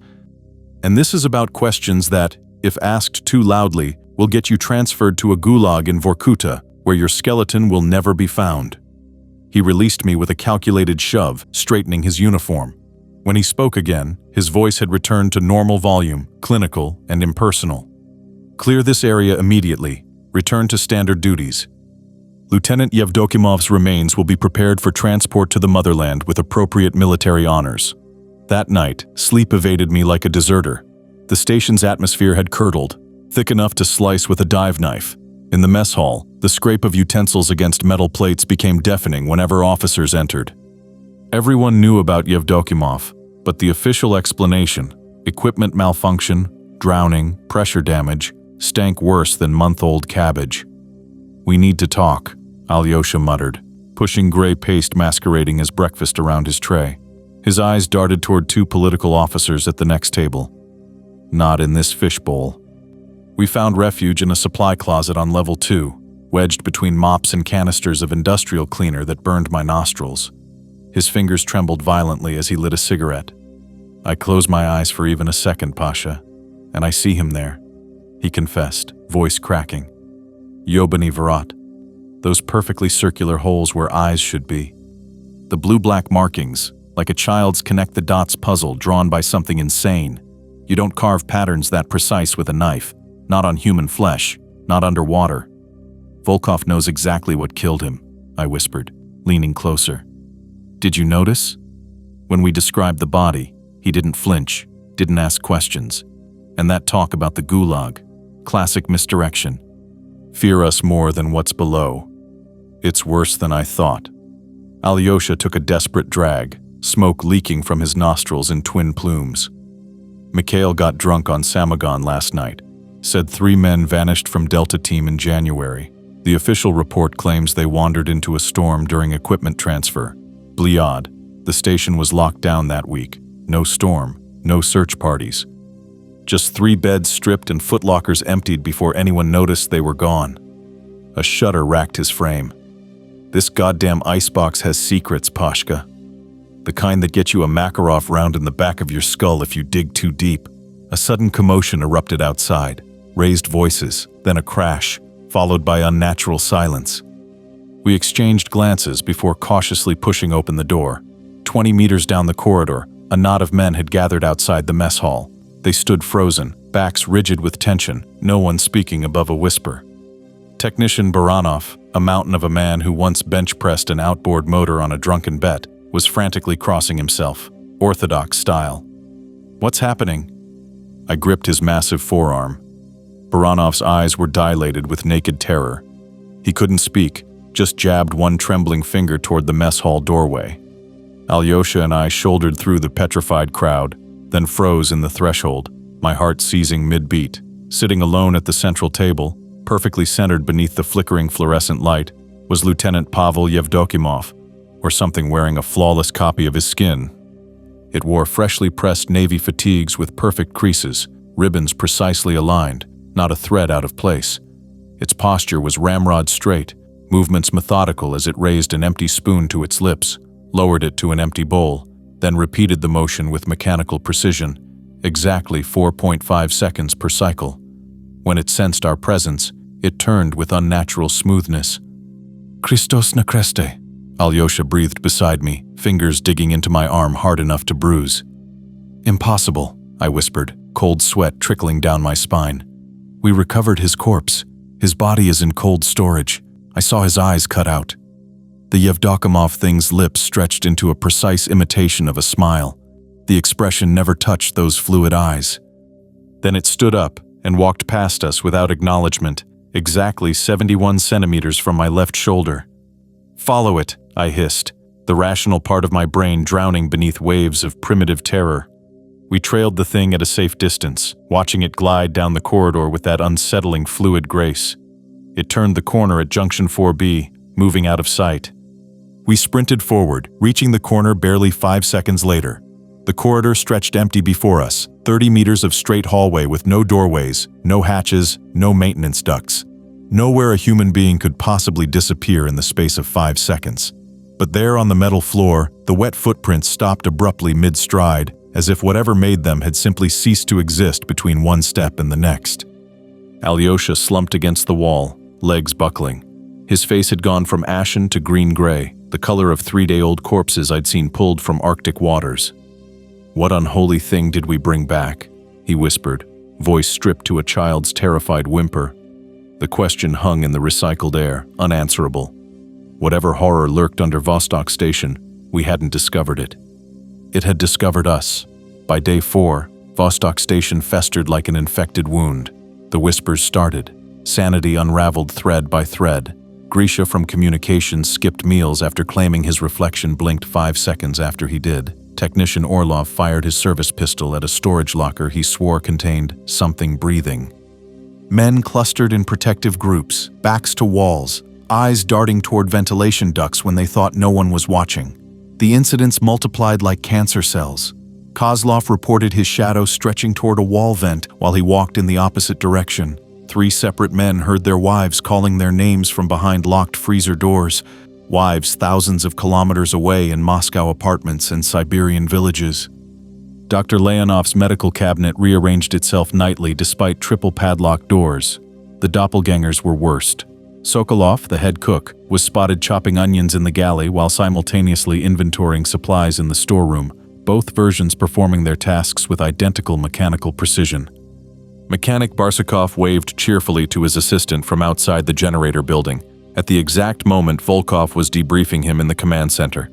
And this is about questions that, if asked too loudly, will get you transferred to a gulag in Vorkuta, where your skeleton will never be found. He released me with a calculated shove, straightening his uniform. When he spoke again, his voice had returned to normal volume, clinical and impersonal. Clear this area immediately. Return to standard duties. Lieutenant Yevdokimov's remains will be prepared for transport to the motherland with appropriate military honors. That night, sleep evaded me like a deserter. The station's atmosphere had curdled, thick enough to slice with a dive knife. In the mess hall, the scrape of utensils against metal plates became deafening whenever officers entered. Everyone knew about Yevdokimov, but the official explanation, equipment malfunction, drowning, pressure damage, stank worse than month-old cabbage. We need to talk, Alyosha muttered, pushing gray paste masquerading as breakfast around his tray. His eyes darted toward two political officers at the next table. Not in this fishbowl. We found refuge in a supply closet on level 2, wedged between mops and canisters of industrial cleaner that burned my nostrils. His fingers trembled violently as he lit a cigarette. I close my eyes for even a second, Pasha, and I see him there. He confessed, voice cracking. Yobany Varat. Those perfectly circular holes where eyes should be. The blue-black markings, like a child's connect-the-dots puzzle drawn by something insane. You don't carve patterns that precise with a knife, not on human flesh, not underwater. Volkov knows exactly what killed him, I whispered, leaning closer. Did you notice? When we described the body, he didn't flinch, didn't ask questions. And that talk about the gulag, classic misdirection. Fear us more than what's below. It's worse than I thought. Alyosha took a desperate drag, smoke leaking from his nostrils in twin plumes. Mikhail got drunk on Samagon last night, said 3 men vanished from Delta Team in January. The official report claims they wandered into a storm during equipment transfer. Bliad, the station was locked down that week. No storm, no search parties. Just 3 beds stripped and footlockers emptied before anyone noticed they were gone. A shudder racked his frame. This goddamn icebox has secrets, Pashka. The kind that get you a Makarov round in the back of your skull if you dig too deep. A sudden commotion erupted outside. Raised voices, then a crash, followed by unnatural silence. We exchanged glances before cautiously pushing open the door. 20 meters down the corridor, a knot of men had gathered outside the mess hall. They stood frozen, backs rigid with tension, no one speaking above a whisper. Technician Baranov, a mountain of a man who once bench-pressed an outboard motor on a drunken bet, was frantically crossing himself, orthodox style. What's happening? I gripped his massive forearm. Baranov's eyes were dilated with naked terror. He couldn't speak, just jabbed one trembling finger toward the mess hall doorway. Alyosha and I shouldered through the petrified crowd, then froze in the threshold, my heart seizing mid-beat. Sitting alone at the central table, perfectly centered beneath the flickering fluorescent light, was Lieutenant Pavel Yevdokimov, or something wearing a flawless copy of his skin. It wore freshly pressed navy fatigues with perfect creases, ribbons precisely aligned, not a thread out of place. Its posture was ramrod straight, movements methodical as it raised an empty spoon to its lips, lowered it to an empty bowl, then repeated the motion with mechanical precision, exactly 4.5 seconds per cycle. When it sensed our presence, it turned with unnatural smoothness. "Christos na kreste," Alyosha breathed beside me, fingers digging into my arm hard enough to bruise. "Impossible," I whispered, cold sweat trickling down my spine. "We recovered his corpse. His body is in cold storage. I saw his eyes cut out." The Yevdokimov thing's lips stretched into a precise imitation of a smile. The expression never touched those fluid eyes. Then it stood up and walked past us without acknowledgement, exactly 71 centimeters from my left shoulder. "Follow it," I hissed, the rational part of my brain drowning beneath waves of primitive terror. We trailed the thing at a safe distance, watching it glide down the corridor with that unsettling fluid grace. It turned the corner at Junction 4B, moving out of sight. We sprinted forward, reaching the corner barely 5 seconds later. The corridor stretched empty before us, 30 meters of straight hallway with no doorways, no hatches, no maintenance ducts. Nowhere a human being could possibly disappear in the space of 5 seconds. But there on the metal floor, the wet footprints stopped abruptly mid-stride, as if whatever made them had simply ceased to exist between one step and the next. Alyosha slumped against the wall, legs buckling. His face had gone from ashen to green-gray, the color of 3-day-old corpses I'd seen pulled from Arctic waters. "What unholy thing did we bring back?" he whispered, voice stripped to a child's terrified whimper. The question hung in the recycled air, unanswerable. Whatever horror lurked under Vostok Station, we hadn't discovered it. It had discovered us. By day 4, Vostok Station festered like an infected wound. The whispers started. Sanity unraveled thread by thread. Grisha from communications skipped meals after claiming his reflection blinked 5 seconds after he did. Technician Orlov fired his service pistol at a storage locker he swore contained something breathing. Men clustered in protective groups, backs to walls, eyes darting toward ventilation ducts when they thought no one was watching. The incidents multiplied like cancer cells. Kozlov reported his shadow stretching toward a wall vent while he walked in the opposite direction. 3 separate men heard their wives calling their names from behind locked freezer doors. Wives thousands of kilometers away in Moscow apartments and Siberian villages. Dr. Leonov's medical cabinet rearranged itself nightly despite triple padlocked doors. The doppelgangers were worst. Sokolov, the head cook, was spotted chopping onions in the galley while simultaneously inventorying supplies in the storeroom, both versions performing their tasks with identical mechanical precision. Mechanic Barsukov waved cheerfully to his assistant from outside the generator building, at the exact moment Volkov was debriefing him in the command center.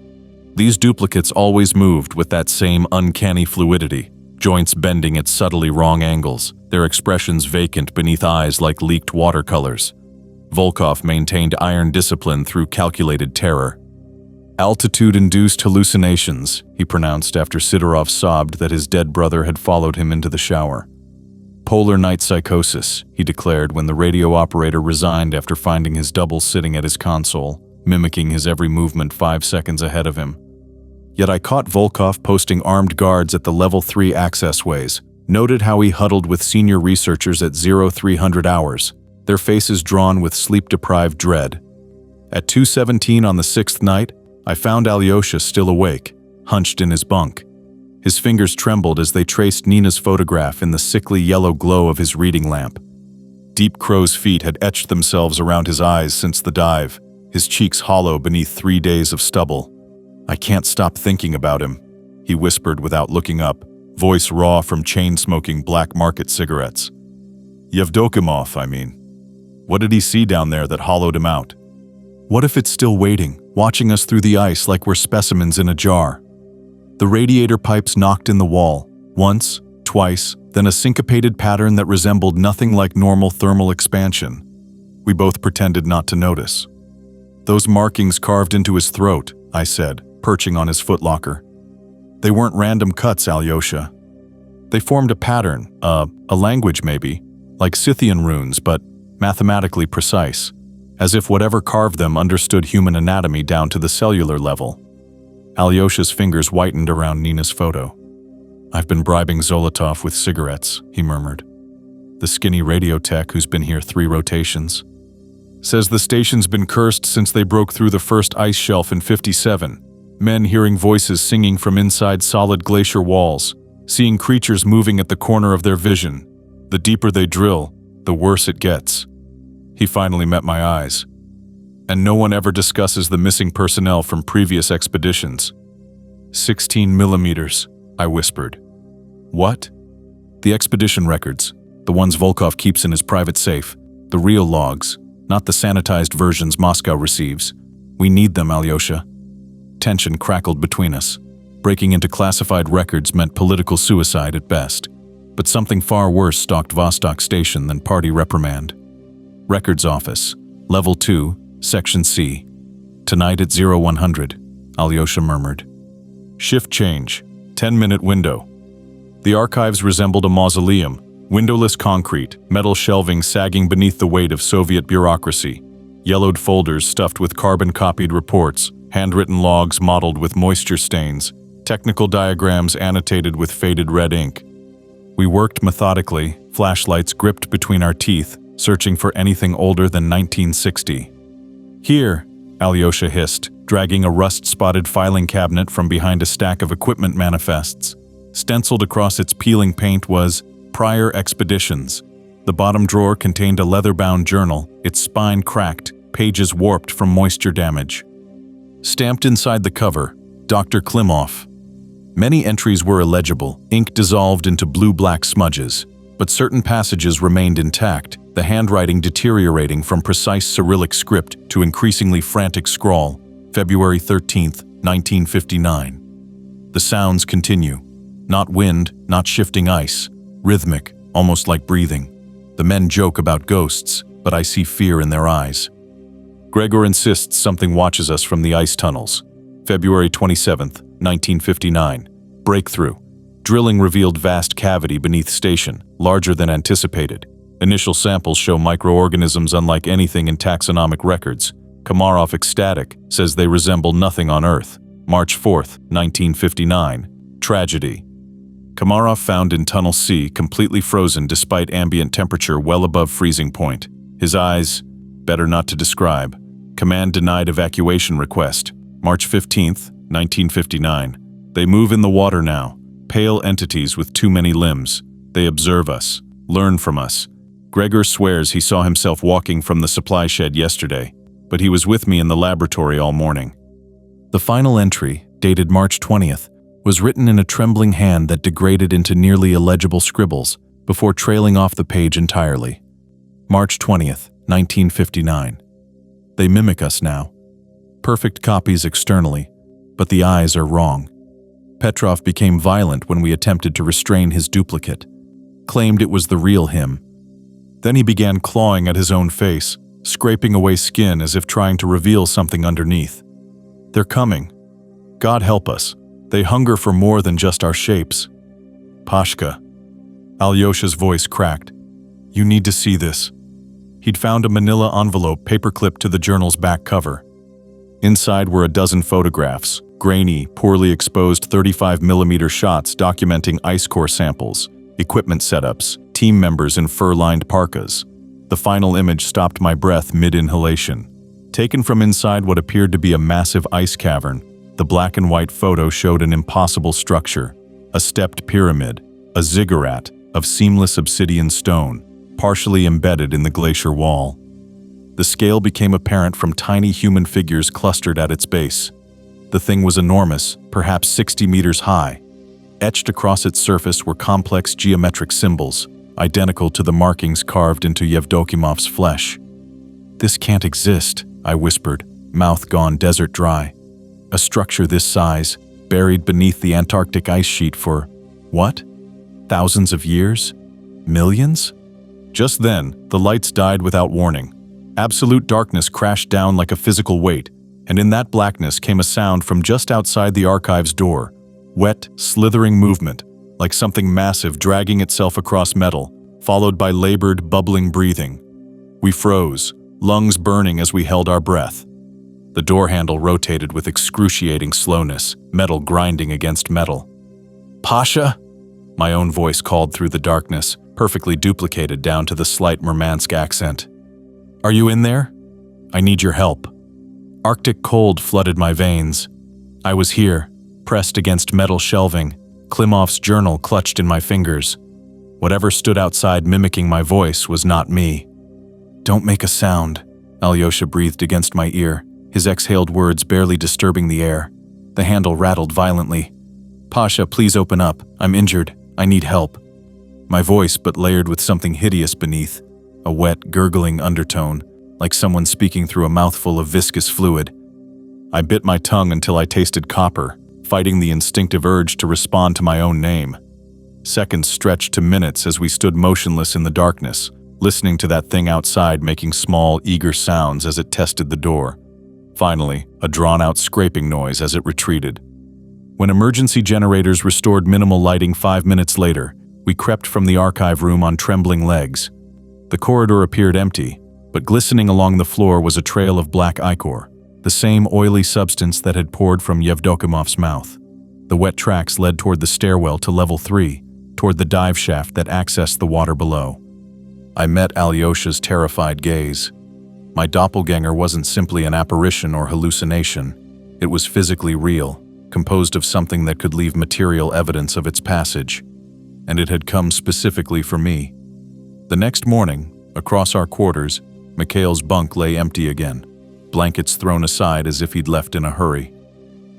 These duplicates always moved with that same uncanny fluidity, joints bending at subtly wrong angles, their expressions vacant beneath eyes like leaked watercolors. Volkov maintained iron discipline through calculated terror. "Altitude-induced hallucinations," he pronounced after Sidorov sobbed that his dead brother had followed him into the shower. "Polar night psychosis," he declared when the radio operator resigned after finding his double sitting at his console, mimicking his every movement 5 seconds ahead of him. Yet I caught Volkov posting armed guards at the Level 3 access ways, noted how he huddled with senior researchers at 0300 hours, their faces drawn with sleep-deprived dread. At 2:17 on the 6th night, I found Alyosha still awake, hunched in his bunk. His fingers trembled as they traced Nina's photograph in the sickly yellow glow of his reading lamp. Deep crow's feet had etched themselves around his eyes since the dive, his cheeks hollow beneath 3 days of stubble. "I can't stop thinking about him," he whispered without looking up, voice raw from chain-smoking black market cigarettes. "Yevdokimov, I mean. What did he see down there that hollowed him out? What if it's still waiting, watching us through the ice like we're specimens in a jar?" The radiator pipes knocked in the wall, once, twice, then a syncopated pattern that resembled nothing like normal thermal expansion. We both pretended not to notice. Those markings carved into his throat, I said, perching on his footlocker. They weren't random cuts, Alyosha. They formed a pattern, a language maybe, like Scythian runes, but mathematically precise, as if whatever carved them understood human anatomy down to the cellular level. Alyosha's fingers whitened around Nina's photo. I've been bribing Zolotov with cigarettes, he murmured. The skinny radio tech who's been here 3 rotations. Says the station's been cursed since they broke through the first ice shelf in '57. Men hearing voices singing from inside solid glacier walls, seeing creatures moving at the corner of their vision. The deeper they drill, the worse it gets. He finally met my eyes. And no one ever discusses the missing personnel from previous expeditions. 16 millimeters, I whispered. What? The expedition records, the ones Volkov keeps in his private safe, the real logs, not the sanitized versions Moscow receives. We need them, Alyosha. Tension crackled between us. Breaking into classified records meant political suicide at best, but something far worse stalked Vostok Station than party reprimand. Records office, level 2, section C. Tonight at 0100, Alyosha murmured. Shift change, 10-minute window. The archives resembled a mausoleum, windowless concrete, metal shelving sagging beneath the weight of Soviet bureaucracy, yellowed folders stuffed with carbon-copied reports, handwritten logs mottled with moisture stains, technical diagrams annotated with faded red ink. We worked methodically, flashlights gripped between our teeth, searching for anything older than 1960. Here, Alyosha hissed, dragging a rust-spotted filing cabinet from behind a stack of equipment manifests. Stenciled across its peeling paint was Prior Expeditions. The bottom drawer contained a leather-bound journal, its spine cracked, pages warped from moisture damage. Stamped inside the cover, Dr. Klimov. Many entries were illegible, ink dissolved into blue-black smudges, but certain passages remained intact, the handwriting deteriorating from precise Cyrillic script to increasingly frantic scrawl. February 13th, 1959. The sounds continue. Not wind, not shifting ice. Rhythmic, almost like breathing. The men joke about ghosts, but I see fear in their eyes. Gregor insists something watches us from the ice tunnels. February 27th, 1959. Breakthrough. Drilling revealed vast cavity beneath station, larger than anticipated. Initial samples show microorganisms unlike anything in taxonomic records. Komarov ecstatic, says they resemble nothing on Earth. March 4th, 1959. Tragedy. Komarov found in Tunnel C, completely frozen despite ambient temperature well above freezing point. His eyes, better not to describe. Command denied evacuation request. March 15th, 1959. They move in the water now. Pale entities with too many limbs. They observe us, learn from us. Gregor swears he saw himself walking from the supply shed yesterday, but he was with me in the laboratory all morning. The final entry, dated March 20th, was written in a trembling hand that degraded into nearly illegible scribbles before trailing off the page entirely. March 20th, 1959. They mimic us now. Perfect copies externally, but the eyes are wrong. Petrov became violent when we attempted to restrain his duplicate, claimed it was the real him. Then he began clawing at his own face, scraping away skin as if trying to reveal something underneath. They're coming. God help us. They hunger for more than just our shapes. Pashka. Alyosha's voice cracked. You need to see this. He'd found a manila envelope paperclipped to the journal's back cover. Inside were a dozen photographs, grainy, poorly exposed 35mm shots documenting ice core samples, equipment setups, team members in fur-lined parkas. The final image stopped my breath mid-inhalation. Taken from inside what appeared to be a massive ice cavern, the black and white photo showed an impossible structure, a stepped pyramid, a ziggurat of seamless obsidian stone, partially embedded in the glacier wall. The scale became apparent from tiny human figures clustered at its base. The thing was enormous, perhaps 60 meters high. Etched across its surface were complex geometric symbols, identical to the markings carved into Yevdokimov's flesh. This can't exist, I whispered, mouth gone desert dry. A structure this size, buried beneath the Antarctic ice sheet for, what? Thousands of years? Millions? Just then, the lights died without warning. Absolute darkness crashed down like a physical weight, and in that blackness came a sound from just outside the archive's door. Wet, slithering movement, like something massive dragging itself across metal, followed by labored, bubbling breathing. We froze, lungs burning as we held our breath. The door handle rotated with excruciating slowness, metal grinding against metal. "Pasha?" My own voice called through the darkness, perfectly duplicated down to the slight Murmansk accent. "Are you in there? I need your help." Arctic cold flooded my veins. I was here, pressed against metal shelving, Klimov's journal clutched in my fingers. Whatever stood outside mimicking my voice was not me. "Don't make a sound," Alyosha breathed against my ear, his exhaled words barely disturbing the air. The handle rattled violently. "Pasha, please open up. I'm injured. I need help." My voice but layered with something hideous beneath, a wet, gurgling undertone, like someone speaking through a mouthful of viscous fluid. I bit my tongue until I tasted copper, fighting the instinctive urge to respond to my own name. Seconds stretched to minutes as we stood motionless in the darkness, listening to that thing outside making small, eager sounds as it tested the door. Finally, a drawn-out scraping noise as it retreated. When emergency generators restored minimal lighting 5 minutes later, we crept from the archive room on trembling legs. The corridor appeared empty, but glistening along the floor was a trail of black ichor, the same oily substance that had poured from Yevdokimov's mouth. The wet tracks led toward the stairwell to level 3, toward the dive shaft that accessed the water below. I met Alyosha's terrified gaze. My doppelganger wasn't simply an apparition or hallucination. It was physically real, composed of something that could leave material evidence of its passage. And it had come specifically for me. The next morning, across our quarters, Mikhail's bunk lay empty again, blankets thrown aside as if he'd left in a hurry.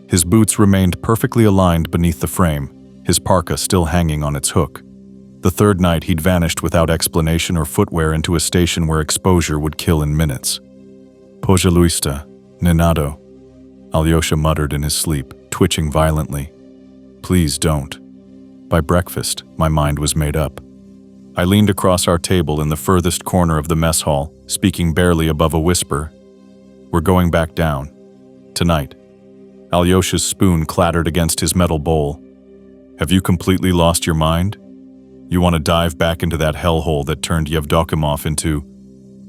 His boots remained perfectly aligned beneath the frame, his parka still hanging on its hook. The third night he'd vanished without explanation or footwear into a station where exposure would kill in minutes. "Pojaluista, Nenado," Alyosha muttered in his sleep, twitching violently. "Please don't." By breakfast, my mind was made up. I leaned across our table in the furthest corner of the mess hall, speaking barely above a whisper. "We're going back down. Tonight." Alyosha's spoon clattered against his metal bowl. "Have you completely lost your mind? You want to dive back into that hellhole that turned Yevdokimov into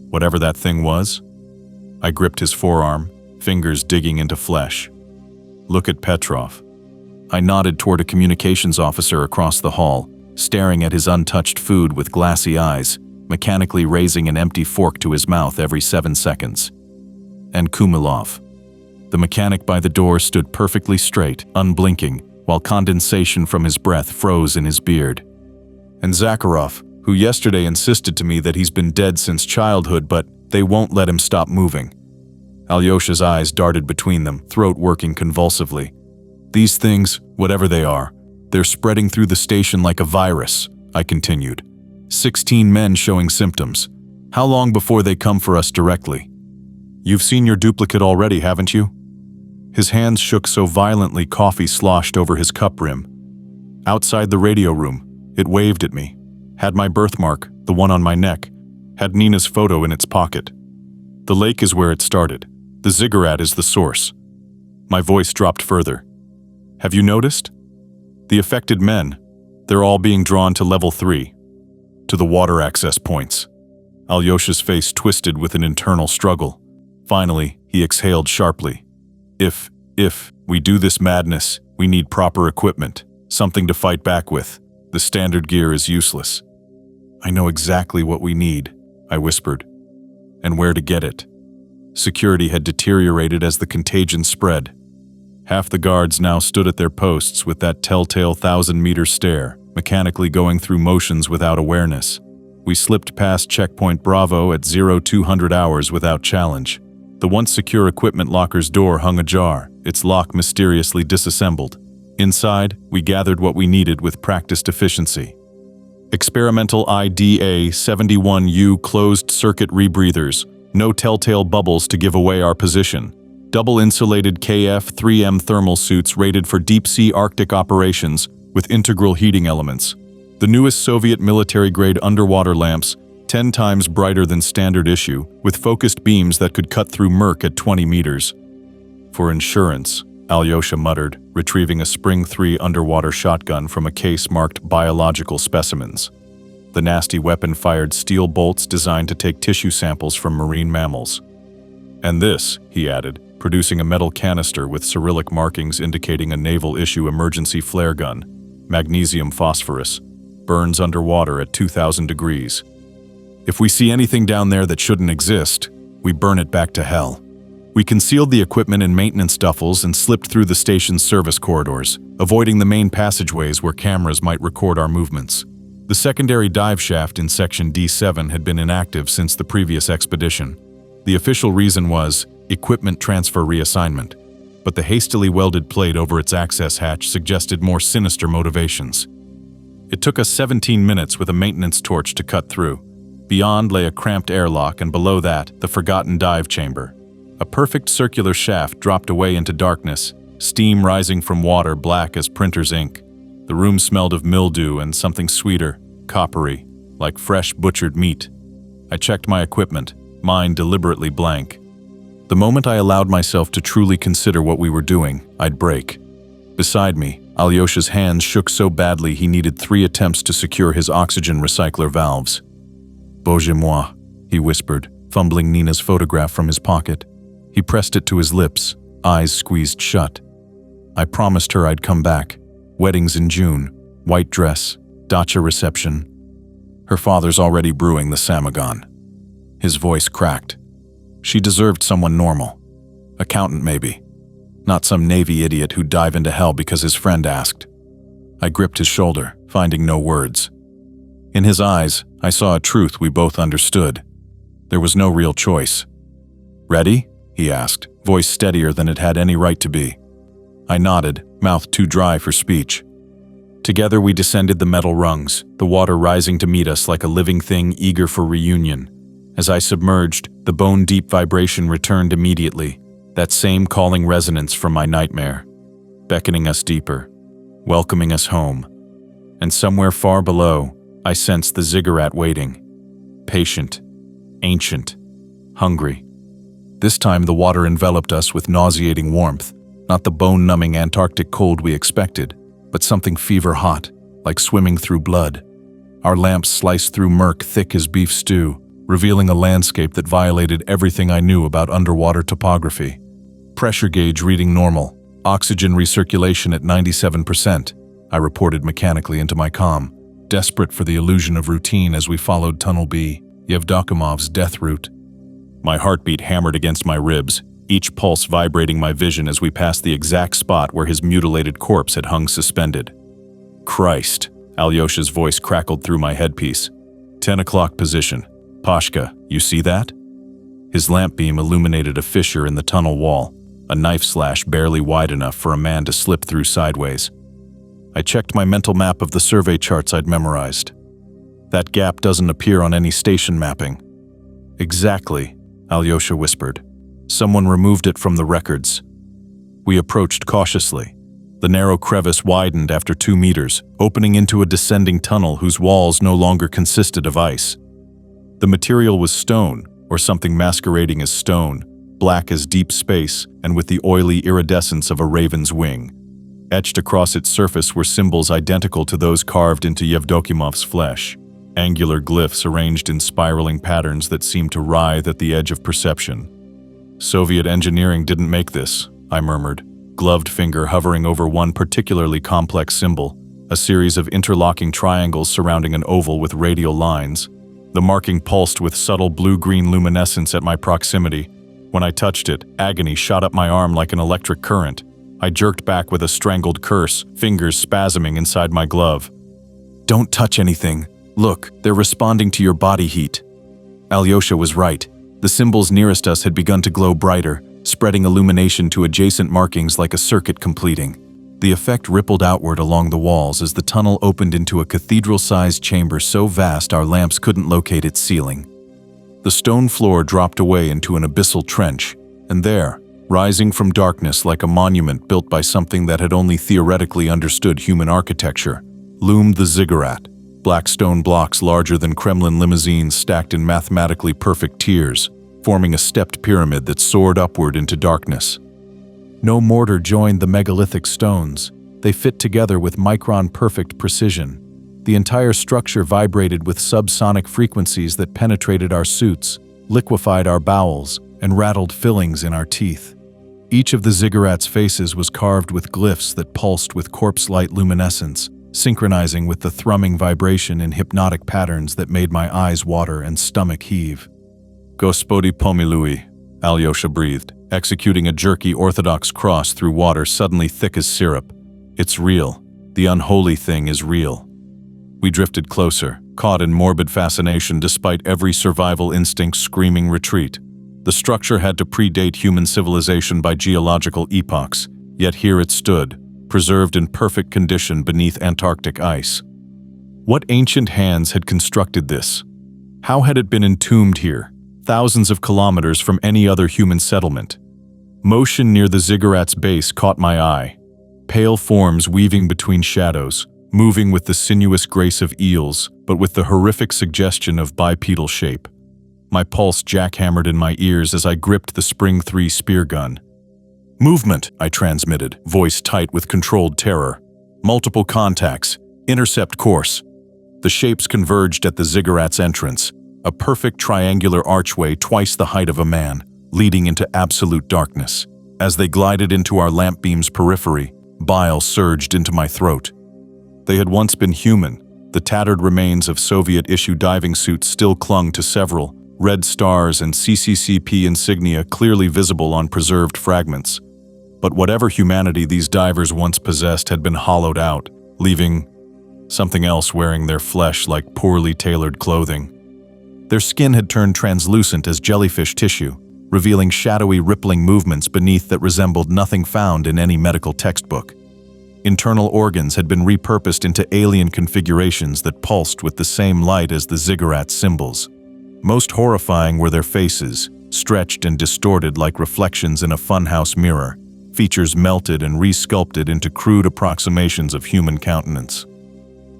whatever that thing was?" I gripped his forearm, fingers digging into flesh. "Look at Petrov." I nodded toward a communications officer across the hall, staring at his untouched food with glassy eyes, mechanically raising an empty fork to his mouth every 7 seconds. "And Kumilov." The mechanic by the door stood perfectly straight, unblinking, while condensation from his breath froze in his beard. "And Zakharov, who yesterday insisted to me that he's been dead since childhood, but they won't let him stop moving." Alyosha's eyes darted between them, throat working convulsively. "These things, whatever they are, they're spreading through the station like a virus," I continued. 16 men showing symptoms. How long before they come for us directly? "You've seen your duplicate already, haven't you?" His hands shook so violently coffee sloshed over his cup rim. Outside the radio room, it waved at me. Had my birthmark, the one on my neck, had Nina's photo in its pocket. "The lake is where it started. The ziggurat is the source." My voice dropped further. "Have you noticed? The affected men, they're all being drawn to level 3, to the water access points." Alyosha's face twisted with an internal struggle. Finally, he exhaled sharply. If we do this madness, we need proper equipment, something to fight back with. The standard gear is useless." "I know exactly what we need," I whispered. "And where to get it." Security had deteriorated as the contagion spread. Half the guards now stood at their posts with that telltale 1,000-meter stare, mechanically going through motions without awareness. We slipped past checkpoint Bravo at 0200 hours without challenge. The once secure equipment locker's door hung ajar, its lock mysteriously disassembled. Inside, we gathered what we needed with practiced efficiency. Experimental IDA-71U closed-circuit rebreathers, no telltale bubbles to give away our position. Double-insulated KF-3M thermal suits rated for deep-sea Arctic operations with integral heating elements. The newest Soviet military-grade underwater lamps, 10 times brighter than standard issue, with focused beams that could cut through murk at 20 meters. For insurance, Alyosha muttered, retrieving a Spring 3 underwater shotgun from a case marked biological specimens. The nasty weapon fired steel bolts designed to take tissue samples from marine mammals. And this, he added, producing a metal canister with Cyrillic markings indicating a naval issue emergency flare gun, magnesium phosphorus, burns underwater at 2,000 degrees. If we see anything down there that shouldn't exist, we burn it back to hell. We concealed the equipment in maintenance duffels and slipped through the station's service corridors, avoiding the main passageways where cameras might record our movements. The secondary dive shaft in Section D7 had been inactive since the previous expedition. The official reason was equipment transfer reassignment, but the hastily welded plate over its access hatch suggested more sinister motivations. It took us 17 minutes with a maintenance torch to cut through. Beyond lay a cramped airlock, and below that, the forgotten dive chamber. A perfect circular shaft dropped away into darkness, steam rising from water black as printer's ink. The room smelled of mildew and something sweeter, coppery, like fresh butchered meat. I checked my equipment, mine deliberately blank. The moment I allowed myself to truly consider what we were doing, I'd break. Beside me, Alyosha's hands shook so badly he needed 3 attempts to secure his oxygen recycler valves. "Bоже moi," he whispered, fumbling Nina's photograph from his pocket. He pressed it to his lips, eyes squeezed shut. I promised her I'd come back. Weddings in June, white dress, dacha reception. Her father's already brewing the samagon. His voice cracked. She deserved someone normal. Accountant, maybe. Not some Navy idiot who'd dive into hell because his friend asked. I gripped his shoulder, finding no words. In his eyes, I saw a truth we both understood. There was no real choice. "Ready?" he asked, voice steadier than it had any right to be. I nodded, mouth too dry for speech. Together we descended the metal rungs, the water rising to meet us like a living thing eager for reunion. As I submerged, the bone-deep vibration returned immediately, that same calling resonance from my nightmare, beckoning us deeper, welcoming us home. And somewhere far below, I sensed the ziggurat waiting, patient, ancient, hungry. This time the water enveloped us with nauseating warmth, not the bone-numbing Antarctic cold we expected, but something fever-hot, like swimming through blood. Our lamps sliced through murk thick as beef stew, revealing a landscape that violated everything I knew about underwater topography. Pressure gauge reading normal, oxygen recirculation at 97%, I reported mechanically into my comm, desperate for the illusion of routine as we followed Tunnel B, Yevdokimov's death route. My heartbeat hammered against my ribs, each pulse vibrating my vision as we passed the exact spot where his mutilated corpse had hung suspended. Christ, Alyosha's voice crackled through my headpiece. 10 o'clock position. Pashka, you see that? His lamp beam illuminated a fissure in the tunnel wall, a knife slash barely wide enough for a man to slip through sideways. I checked my mental map of the survey charts I'd memorized. That gap doesn't appear on any station mapping. Exactly, Alyosha whispered. Someone removed it from the records. We approached cautiously. The narrow crevice widened after 2 meters, opening into a descending tunnel whose walls no longer consisted of ice. The material was stone, or something masquerading as stone, black as deep space and with the oily iridescence of a raven's wing. Etched across its surface were symbols identical to those carved into Yevdokimov's flesh, angular glyphs arranged in spiraling patterns that seemed to writhe at the edge of perception. Soviet engineering didn't make this, I murmured, gloved finger hovering over one particularly complex symbol, a series of interlocking triangles surrounding an oval with radial lines. The marking pulsed with subtle blue-green luminescence at my proximity. When I touched it, agony shot up my arm like an electric current. I jerked back with a strangled curse, fingers spasming inside my glove. "Don't touch anything. Look, they're responding to your body heat." Alyosha was right. The symbols nearest us had begun to glow brighter, spreading illumination to adjacent markings like a circuit completing. The effect rippled outward along the walls as the tunnel opened into a cathedral-sized chamber so vast our lamps couldn't locate its ceiling. The stone floor dropped away into an abyssal trench, and there, rising from darkness like a monument built by something that had only theoretically understood human architecture, loomed the ziggurat, black stone blocks larger than Kremlin limousines stacked in mathematically perfect tiers, forming a stepped pyramid that soared upward into darkness. No mortar joined the megalithic stones. They fit together with micron-perfect precision. The entire structure vibrated with subsonic frequencies that penetrated our suits, liquefied our bowels, and rattled fillings in our teeth. Each of the ziggurats' faces was carved with glyphs that pulsed with corpse-light luminescence, synchronizing with the thrumming vibration in hypnotic patterns that made my eyes water and stomach heave. "Gospodi pomilui," Alyosha breathed, executing a jerky orthodox cross through water suddenly thick as syrup. "It's real. The unholy thing is real." We drifted closer, caught in morbid fascination despite every survival instinct screaming retreat. The structure had to predate human civilization by geological epochs, yet here it stood, preserved in perfect condition beneath Antarctic ice. What ancient hands had constructed this? How had it been entombed here, thousands of kilometers from any other human settlement? Motion near the ziggurat's base caught my eye. Pale forms weaving between shadows, moving with the sinuous grace of eels, but with the horrific suggestion of bipedal shape. My pulse jackhammered in my ears as I gripped the Spring 3 spear gun. "Movement," I transmitted, voice tight with controlled terror. "Multiple contacts. Intercept course." The shapes converged at the ziggurat's entrance, a perfect triangular archway twice the height of a man, leading into absolute darkness. As they glided into our lamp beam's periphery, bile surged into my throat. They had once been human. The tattered remains of Soviet-issue diving suits still clung to several, red stars and CCCP insignia clearly visible on preserved fragments. But whatever humanity these divers once possessed had been hollowed out, leaving something else wearing their flesh like poorly tailored clothing. Their skin had turned translucent as jellyfish tissue, revealing shadowy rippling movements beneath that resembled nothing found in any medical textbook. Internal organs had been repurposed into alien configurations that pulsed with the same light as the ziggurat symbols. Most horrifying were their faces, stretched and distorted like reflections in a funhouse mirror, features melted and resculpted into crude approximations of human countenance.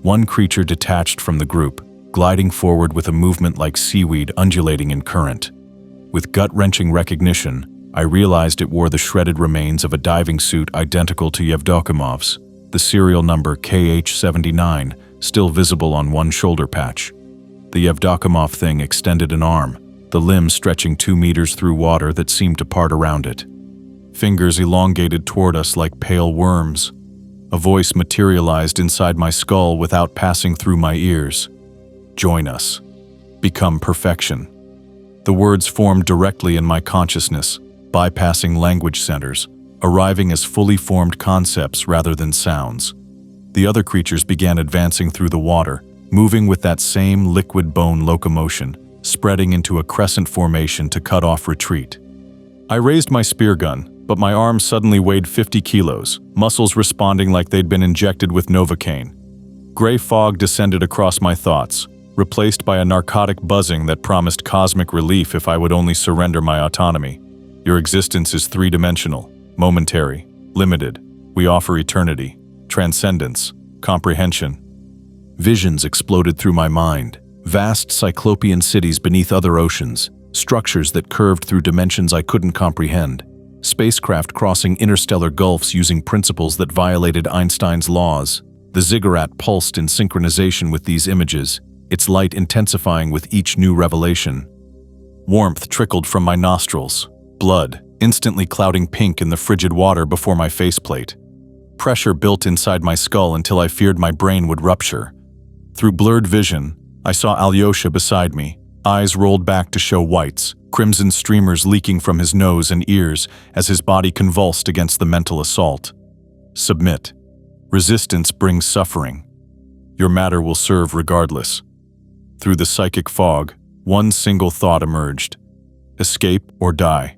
One creature detached from the group, gliding forward with a movement like seaweed undulating in current. With gut-wrenching recognition, I realized it wore the shredded remains of a diving suit identical to Yevdokimov's, the serial number KH-79, still visible on one shoulder patch. The Yevdokimov thing extended an arm, the limb stretching 2 meters through water that seemed to part around it. Fingers elongated toward us like pale worms. A voice materialized inside my skull without passing through my ears. "Join us. Become perfection." The words formed directly in my consciousness, bypassing language centers, arriving as fully formed concepts rather than sounds. The other creatures began advancing through the water, moving with that same liquid bone locomotion, spreading into a crescent formation to cut off retreat. I raised my spear gun, but my arm suddenly weighed 50 kilos, muscles responding like they'd been injected with Novocaine. Gray fog descended across my thoughts, replaced by a narcotic buzzing that promised cosmic relief if I would only surrender my autonomy. Your existence is three-dimensional, momentary, limited. We offer eternity, transcendence, comprehension. Visions exploded through my mind, vast cyclopean cities beneath other oceans, structures that curved through dimensions I couldn't comprehend, spacecraft crossing interstellar gulfs using principles that violated Einstein's laws. The ziggurat pulsed in synchronization with these images, its light intensifying with each new revelation. Warmth trickled from my nostrils, blood instantly clouding pink in the frigid water before my faceplate. Pressure built inside my skull until I feared my brain would rupture. Through blurred vision, I saw Alyosha beside me, eyes rolled back to show whites, crimson streamers leaking from his nose and ears as his body convulsed against the mental assault. Submit. Resistance brings suffering. Your matter will serve regardless. Through the psychic fog, one single thought emerged: escape or die.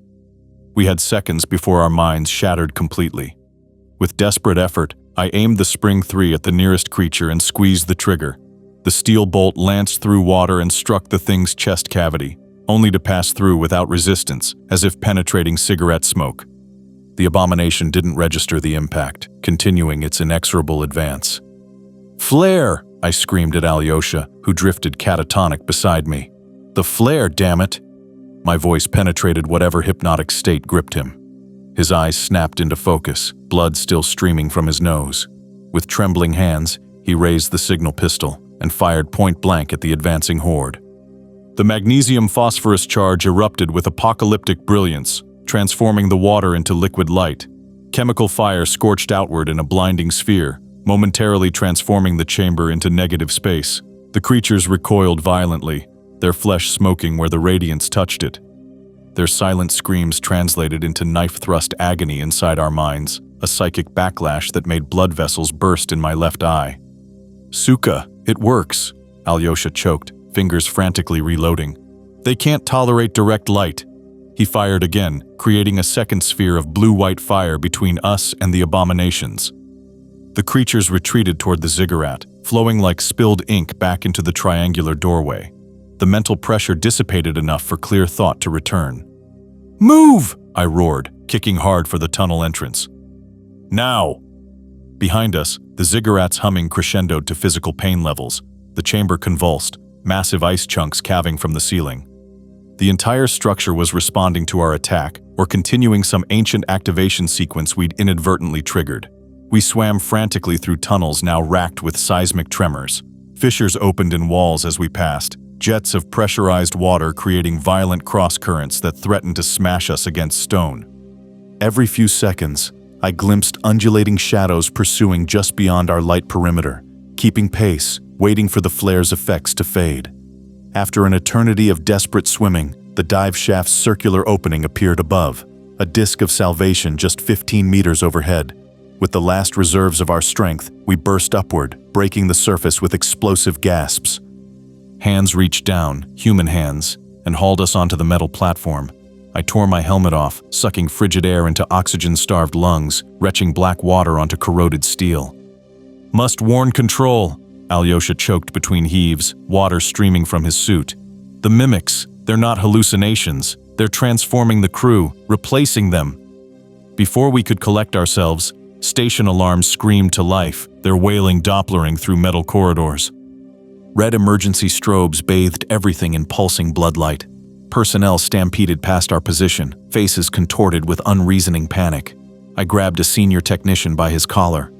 We had seconds before our minds shattered completely. With desperate effort, I aimed the Spring 3 at the nearest creature and squeezed the trigger. The steel bolt lanced through water and struck the thing's chest cavity, only to pass through without resistance, as if penetrating cigarette smoke. The abomination didn't register the impact, continuing its inexorable advance. "Flare!" I screamed at Alyosha, who drifted catatonic beside me. "The flare, damn it!" My voice penetrated whatever hypnotic state gripped him. His eyes snapped into focus, blood still streaming from his nose. With trembling hands, he raised the signal pistol and fired point blank at the advancing horde. The magnesium phosphorus charge erupted with apocalyptic brilliance, transforming the water into liquid light. Chemical fire scorched outward in a blinding sphere, momentarily transforming the chamber into negative space. The creatures recoiled violently, their flesh smoking where the radiance touched it. Their silent screams translated into knife-thrust agony inside our minds, a psychic backlash that made blood vessels burst in my left eye. "Suka, it works," Alyosha choked, fingers frantically reloading. "They can't tolerate direct light." He fired again, creating a second sphere of blue-white fire between us and the abominations. The creatures retreated toward the ziggurat, flowing like spilled ink back into the triangular doorway. The mental pressure dissipated enough for clear thought to return. "Move!" I roared, kicking hard for the tunnel entrance. "Now!" Behind us, the ziggurat's humming crescendoed to physical pain levels. The chamber convulsed, massive ice chunks calving from the ceiling. The entire structure was responding to our attack, or continuing some ancient activation sequence we'd inadvertently triggered. We swam frantically through tunnels now racked with seismic tremors. Fissures opened in walls as we passed, jets of pressurized water creating violent cross-currents that threatened to smash us against stone. Every few seconds, I glimpsed undulating shadows pursuing just beyond our light perimeter, keeping pace, waiting for the flare's effects to fade. After an eternity of desperate swimming, the dive shaft's circular opening appeared above, a disk of salvation just 15 meters overhead. With the last reserves of our strength, we burst upward, breaking the surface with explosive gasps. Hands reached down, human hands, and hauled us onto the metal platform. I tore my helmet off, sucking frigid air into oxygen-starved lungs, retching black water onto corroded steel. "Must warn control," Alyosha choked between heaves, water streaming from his suit. "The mimics, they're not hallucinations. They're transforming the crew, replacing them." Before we could collect ourselves, station alarms screamed to life, their wailing Dopplering through metal corridors. Red emergency strobes bathed everything in pulsing bloodlight. Personnel stampeded past our position, faces contorted with unreasoning panic. I grabbed a senior technician by his collar.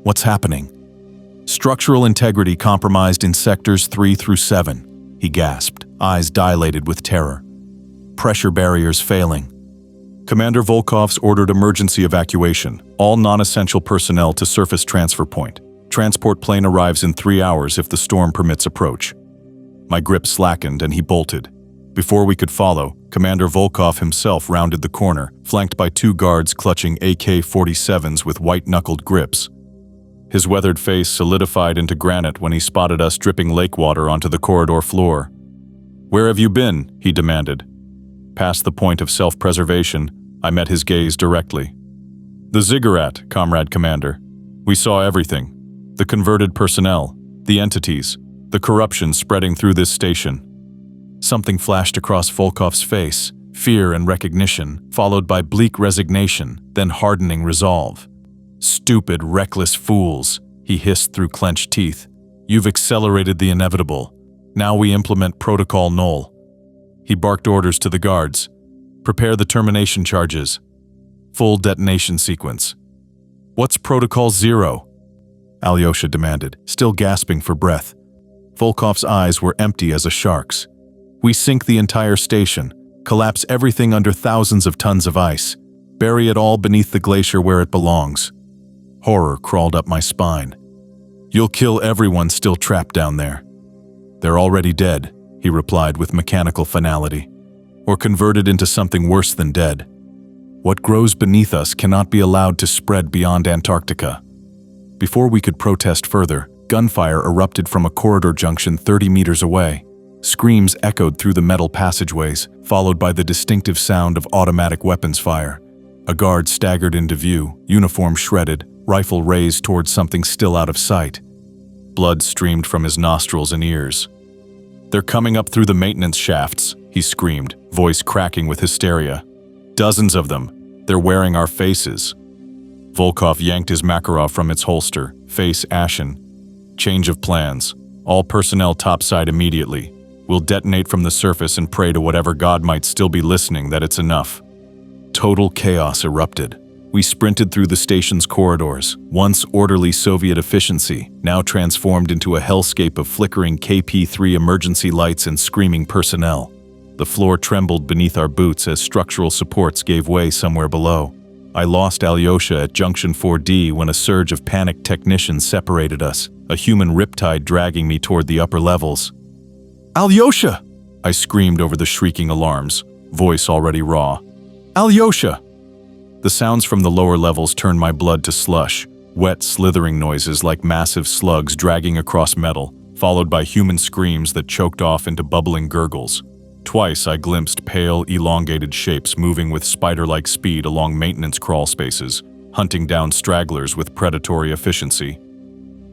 "What's happening?" "Structural integrity compromised in sectors 3 through 7, he gasped, eyes dilated with terror. "Pressure barriers failing." Commander Volkov's ordered emergency evacuation, all non-essential personnel to surface transfer point. Transport plane arrives in 3 hours if the storm permits approach. My grip slackened and he bolted. Before we could follow, Commander Volkov himself rounded the corner, flanked by 2 guards clutching AK-47s with white-knuckled grips. His weathered face solidified into granite when he spotted us dripping lake water onto the corridor floor. "Where have you been?" he demanded. Past the point of self-preservation, I met his gaze directly. "The ziggurat, Comrade Commander. We saw everything. The converted personnel, the entities, the corruption spreading through this station." Something flashed across Volkov's face, fear and recognition, followed by bleak resignation, then hardening resolve. "Stupid, reckless fools," he hissed through clenched teeth. "You've accelerated the inevitable. Now we implement Protocol Null." He barked orders to the guards. "Prepare the termination charges. Full detonation sequence." "What's Protocol 0? Alyosha demanded, still gasping for breath. Volkov's eyes were empty as a shark's. "We sink the entire station, collapse everything under thousands of tons of ice, bury it all beneath the glacier where it belongs." Horror crawled up my spine. "You'll kill everyone still trapped down there." "They're already dead," he replied with mechanical finality. "Or converted into something worse than dead. What grows beneath us cannot be allowed to spread beyond Antarctica." Before we could protest further, gunfire erupted from a corridor junction 30 meters away. Screams echoed through the metal passageways, followed by the distinctive sound of automatic weapons fire. A guard staggered into view, uniform shredded, rifle raised towards something still out of sight. Blood streamed from his nostrils and ears. "They're coming up through the maintenance shafts," he screamed, voice cracking with hysteria. "Dozens of them. They're wearing our faces." Volkov yanked his Makarov from its holster, face ashen. Change of plans. All personnel topside immediately. We'll detonate from the surface and pray to whatever god might still be listening that it's enough. Total chaos erupted. We sprinted through the station's corridors, once orderly Soviet efficiency, now transformed into a hellscape of flickering KP-3 emergency lights and screaming personnel. The floor trembled beneath our boots as structural supports gave way somewhere below. I lost Alyosha at Junction 4D when a surge of panicked technicians separated us, a human riptide dragging me toward the upper levels. "Alyosha!" I screamed over the shrieking alarms, voice already raw. "Alyosha!" The sounds from the lower levels turned my blood to slush, wet slithering noises like massive slugs dragging across metal, followed by human screams that choked off into bubbling gurgles. Twice I glimpsed pale, elongated shapes moving with spider-like speed along maintenance crawl spaces, hunting down stragglers with predatory efficiency.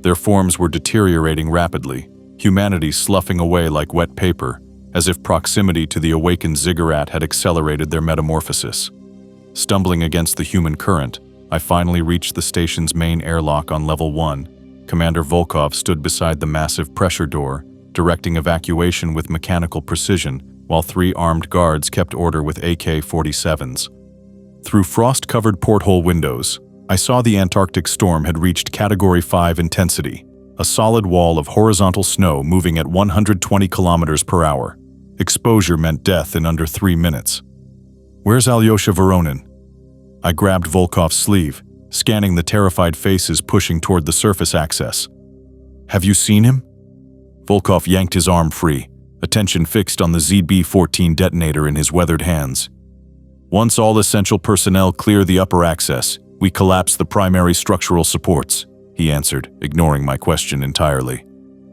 Their forms were deteriorating rapidly, humanity sloughing away like wet paper, as if proximity to the awakened ziggurat had accelerated their metamorphosis. Stumbling against the human current, I finally reached the station's main airlock on level 1. Commander Volkov stood beside the massive pressure door, directing evacuation with mechanical precision, while 3 armed guards kept order with AK-47s. Through frost-covered porthole windows, I saw the Antarctic storm had reached Category 5 intensity, a solid wall of horizontal snow moving at 120 kilometers per hour. Exposure meant death in under 3 minutes. "Where's Alyosha Voronin?" I grabbed Volkov's sleeve, scanning the terrified faces pushing toward the surface access. "Have you seen him?" Volkov yanked his arm free, attention fixed on the ZB-14 detonator in his weathered hands. "Once all essential personnel clear the upper access, we collapse the primary structural supports," he answered, ignoring my question entirely.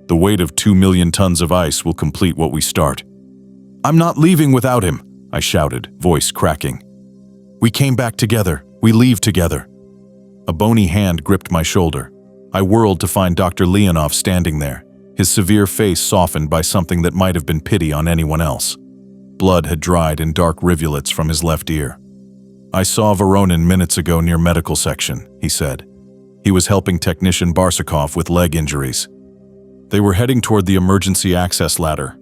"The weight of 2 million tons of ice will complete what we start." "I'm not leaving without him," I shouted, voice cracking. "We came back together. We leave together." A bony hand gripped my shoulder. I whirled to find Dr. Leonov standing there, his severe face softened by something that might have been pity on anyone else. Blood had dried in dark rivulets from his left ear. "I saw Voronin minutes ago near medical section," he said. He was helping technician Barsakov with leg injuries. They were heading toward the emergency access ladder.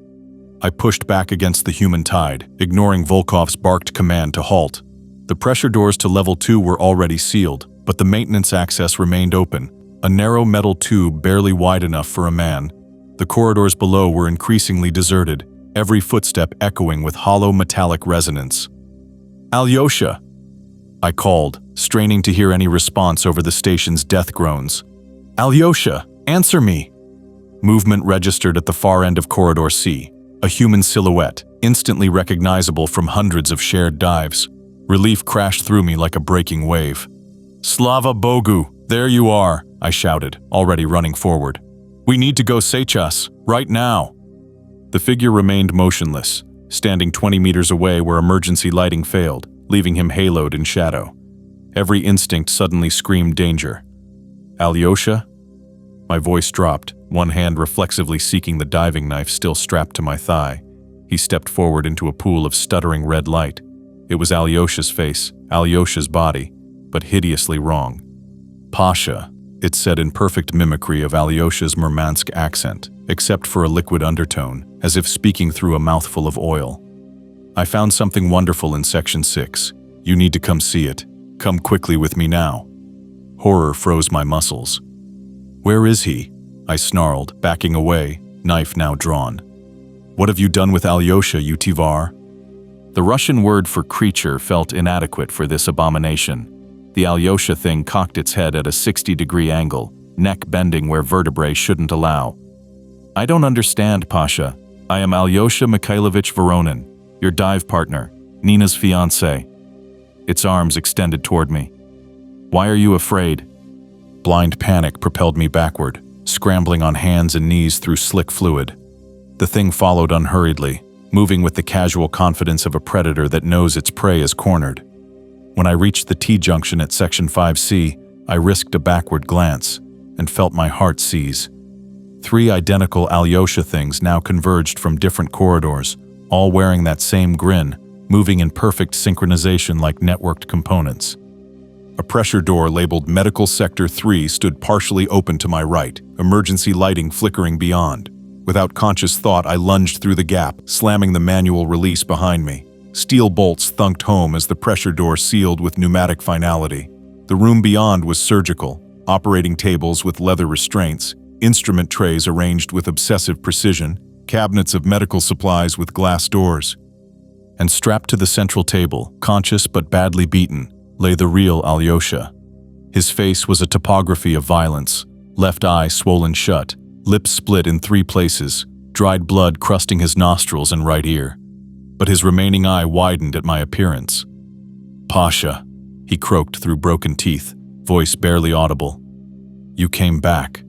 I pushed back against the human tide, ignoring Volkov's barked command to halt. The pressure doors to level 2 were already sealed, but the maintenance access remained open, a narrow metal tube barely wide enough for a man. The corridors below were increasingly deserted, every footstep echoing with hollow metallic resonance. "Alyosha!" I called, straining to hear any response over the station's death groans. "Alyosha, answer me!" Movement registered at the far end of Corridor C, a human silhouette, instantly recognizable from hundreds of shared dives. Relief crashed through me like a breaking wave. "Slava Bogu, there you are," I shouted, already running forward. "We need to go Sechas, right now." The figure remained motionless, standing 20 meters away where emergency lighting failed, leaving him haloed in shadow. Every instinct suddenly screamed danger. "Alyosha?" My voice dropped, one hand reflexively seeking the diving knife still strapped to my thigh. He stepped forward into a pool of stuttering red light. It was Alyosha's face, Alyosha's body, but hideously wrong. "Pasha," it said in perfect mimicry of Alyosha's Murmansk accent, except for a liquid undertone, as if speaking through a mouthful of oil. "I found something wonderful in Section 6. You need to come see it. Come quickly with me now." Horror froze my muscles. "Where is he?" I snarled, backing away, knife now drawn. "What have you done with Alyosha, you Tivar?" The Russian word for creature felt inadequate for this abomination. The Alyosha thing cocked its head at a 60-degree angle, neck bending where vertebrae shouldn't allow. "I don't understand, Pasha. I am Alyosha Mikhailovich Voronin, your dive partner, Nina's fiancé." Its arms extended toward me. "Why are you afraid?" Blind panic propelled me backward, scrambling on hands and knees through slick fluid. The thing followed unhurriedly, moving with the casual confidence of a predator that knows its prey is cornered. When I reached the T-junction at Section 5C, I risked a backward glance and felt my heart seize. 3 identical Alyosha things now converged from different corridors, all wearing that same grin, moving in perfect synchronization like networked components. A pressure door labeled Medical Sector 3 stood partially open to my right, emergency lighting flickering beyond. Without conscious thought, I lunged through the gap, slamming the manual release behind me. Steel bolts thunked home as the pressure door sealed with pneumatic finality. The room beyond was surgical, operating tables with leather restraints, instrument trays arranged with obsessive precision, cabinets of medical supplies with glass doors. And strapped to the central table, conscious but badly beaten, lay the real Alyosha. His face was a topography of violence, left eye swollen shut, lips split in 3 places, dried blood crusting his nostrils and right ear. But his remaining eye widened at my appearance. "Pasha," he croaked through broken teeth, voice barely audible. "You came back.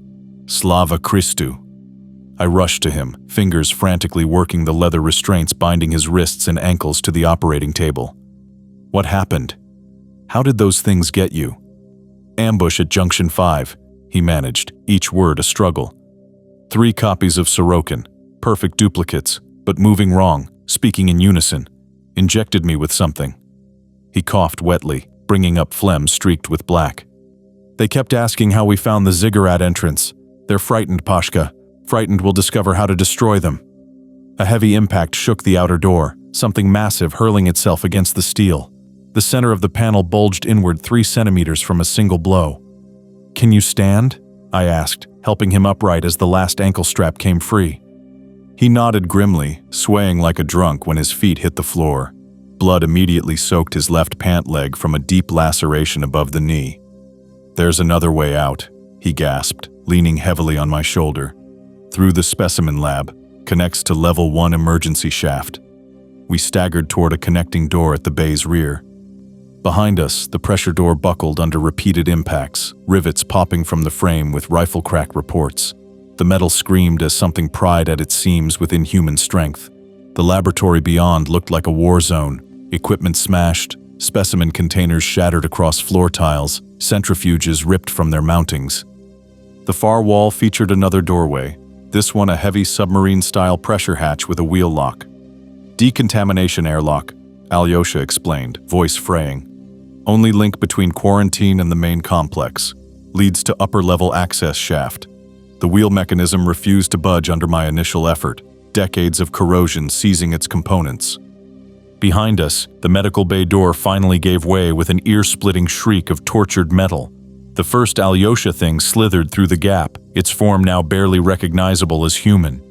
Slava Christu." I rushed to him, fingers frantically working the leather restraints binding his wrists and ankles to the operating table. "What happened? How did those things get you?" "Ambush at Junction 5, he managed, each word a struggle. 3 copies of Sorokin, perfect duplicates, but moving wrong, speaking in unison. Injected me with something." He coughed wetly, bringing up phlegm streaked with black. "They kept asking how we found the ziggurat entrance. They're frightened, Pashka. Frightened we'll discover how to destroy them." A heavy impact shook the outer door, something massive hurling itself against the steel. The center of the panel bulged inward 3 centimeters from a single blow. "Can you stand?" I asked, helping him upright as the last ankle strap came free. He nodded grimly, swaying like a drunk when his feet hit the floor. Blood immediately soaked his left pant leg from a deep laceration above the knee. "There's another way out," he gasped, leaning heavily on my shoulder. "Through the specimen lab, connects to level 1 emergency shaft." We staggered toward a connecting door at the bay's rear. Behind us, the pressure door buckled under repeated impacts, rivets popping from the frame with rifle crack reports. The metal screamed as something pried at its seams with inhuman strength. The laboratory beyond looked like a war zone, equipment smashed, specimen containers shattered across floor tiles, centrifuges ripped from their mountings. The far wall featured another doorway, this one a heavy submarine-style pressure hatch with a wheel lock. "Decontamination airlock," Alyosha explained, voice fraying. "Only link between quarantine and the main complex. Leads to upper-level access shaft." The wheel mechanism refused to budge under my initial effort, decades of corrosion seizing its components. Behind us, the medical bay door finally gave way with an ear-splitting shriek of tortured metal. The first Alyosha thing slithered through the gap, its form now barely recognizable as human.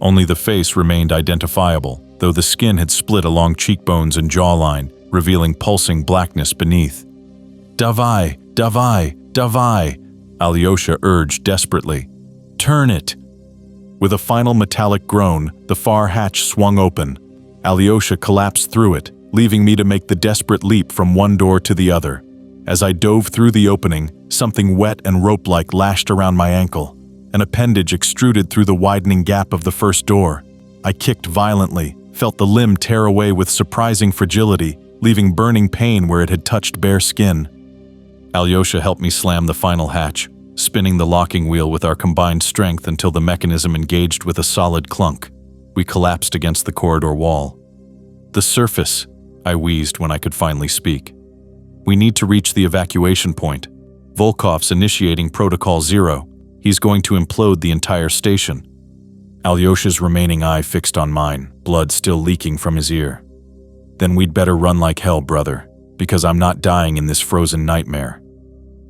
Only the face remained identifiable, though the skin had split along cheekbones and jawline, revealing pulsing blackness beneath. "Davai, davai, davai," Alyosha urged desperately. "Turn it!" With a final metallic groan, the far hatch swung open. Alyosha collapsed through it, leaving me to make the desperate leap from one door to the other. As I dove through the opening, something wet and rope-like lashed around my ankle. An appendage extruded through the widening gap of the first door. I kicked violently, felt the limb tear away with surprising fragility, leaving burning pain where it had touched bare skin. Alyosha helped me slam the final hatch, spinning the locking wheel with our combined strength until the mechanism engaged with a solid clunk. We collapsed against the corridor wall. "The surface," I wheezed when I could finally speak. "We need to reach the evacuation point. Volkov's initiating Protocol 0. He's going to implode the entire station." Alyosha's remaining eye fixed on mine, blood still leaking from his ear. "Then we'd better run like hell, brother, because I'm not dying in this frozen nightmare."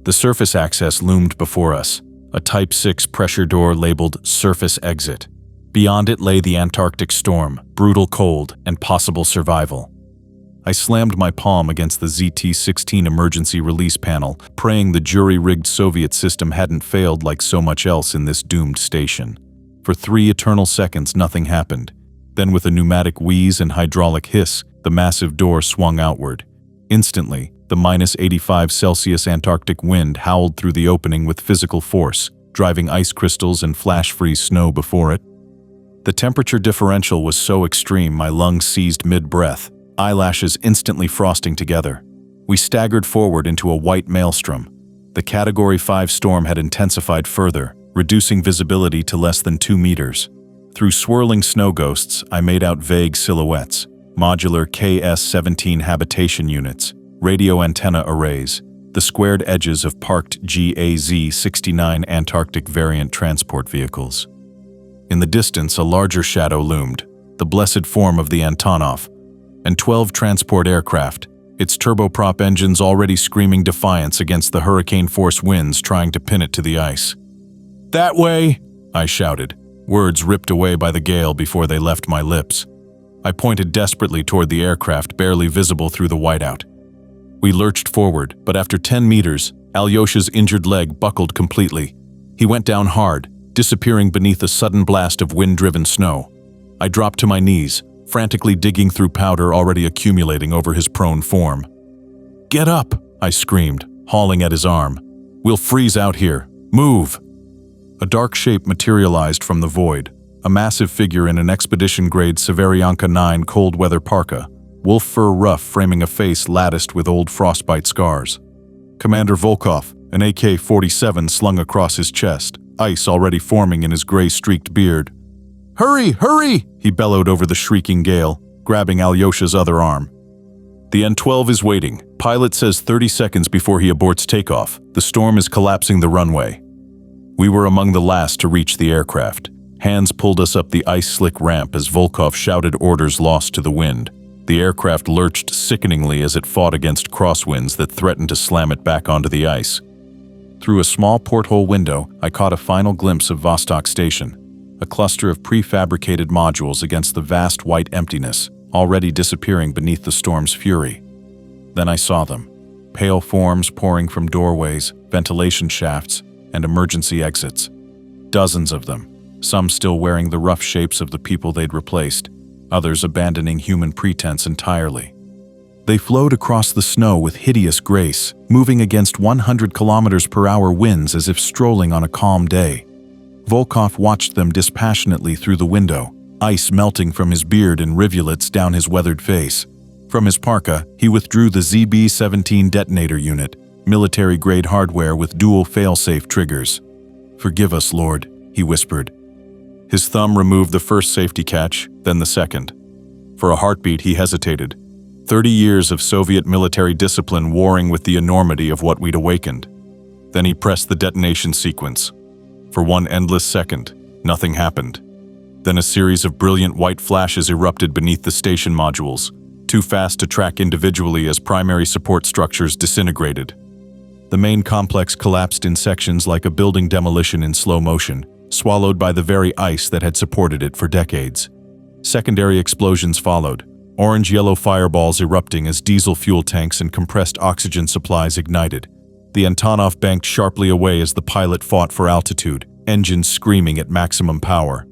The surface access loomed before us, a Type 6 pressure door labeled Surface Exit. Beyond it lay the Antarctic storm, brutal cold, and possible survival. I slammed my palm against the ZT-16 emergency release panel, praying the jury-rigged Soviet system hadn't failed like so much else in this doomed station. For 3 eternal seconds, nothing happened. Then with a pneumatic wheeze and hydraulic hiss, the massive door swung outward. Instantly, the -85°C Antarctic wind howled through the opening with physical force, driving ice crystals and flash-freeze snow before it. The temperature differential was so extreme my lungs seized mid-breath, eyelashes instantly frosting together. We staggered forward into a white maelstrom. The Category 5 storm had intensified further, reducing visibility to less than 2 meters. Through swirling snow ghosts, I made out vague silhouettes, modular KS-17 habitation units, radio antenna arrays. The the squared edges of parked GAZ-69 Antarctic variant transport vehicles. In the distance, a larger shadow loomed, the blessed form of the Antonov, and 12 transport aircraft, its turboprop engines already screaming defiance against the hurricane-force winds trying to pin it to the ice. "That way!" I shouted, words ripped away by the gale before they left my lips. I pointed desperately toward the aircraft barely visible through the whiteout. We lurched forward, but after 10 meters, Alyosha's injured leg buckled completely. He went down hard, disappearing beneath a sudden blast of wind-driven snow. I dropped to my knees, frantically digging through powder already accumulating over his prone form. "Get up!" I screamed, hauling at his arm. "We'll freeze out here. Move!" A dark shape materialized from the void, a massive figure in an expedition-grade Severianka 9 cold-weather parka, wolf fur ruff framing a face latticed with old frostbite scars. Commander Volkov, an AK-47 slung across his chest, ice already forming in his gray-streaked beard. "Hurry, hurry!" he bellowed over the shrieking gale, grabbing Alyosha's other arm. "The N-12 is waiting. Pilot says 30 seconds before he aborts takeoff. The storm is collapsing the runway." We were among the last to reach the aircraft. Hands pulled us up the ice-slick ramp as Volkov shouted orders lost to the wind. The aircraft lurched sickeningly as it fought against crosswinds that threatened to slam it back onto the ice. Through a small porthole window, I caught a final glimpse of Vostok Station, a cluster of prefabricated modules against the vast white emptiness, already disappearing beneath the storm's fury. Then I saw them, pale forms pouring from doorways, ventilation shafts, and emergency exits. Dozens of them, some still wearing the rough shapes of the people they'd replaced, others abandoning human pretense entirely. They flowed across the snow with hideous grace, moving against 100 km/h winds as if strolling on a calm day. Volkov watched them dispassionately through the window, ice melting from his beard in rivulets down his weathered face. From his parka, he withdrew the ZB-17 detonator unit, military-grade hardware with dual fail-safe triggers. "Forgive us, Lord," he whispered. His thumb removed the first safety catch, then the second. For a heartbeat, he hesitated. 30 years of Soviet military discipline warring with the enormity of what we'd awakened. Then he pressed the detonation sequence. For one endless second, nothing happened. Then a series of brilliant white flashes erupted beneath the station modules, too fast to track individually as primary support structures disintegrated. The main complex collapsed in sections like a building demolition in slow motion, swallowed by the very ice that had supported it for decades. Secondary explosions followed, orange-yellow fireballs erupting as diesel fuel tanks and compressed oxygen supplies ignited. The Antonov banked sharply away as the pilot fought for altitude, engines screaming at maximum power.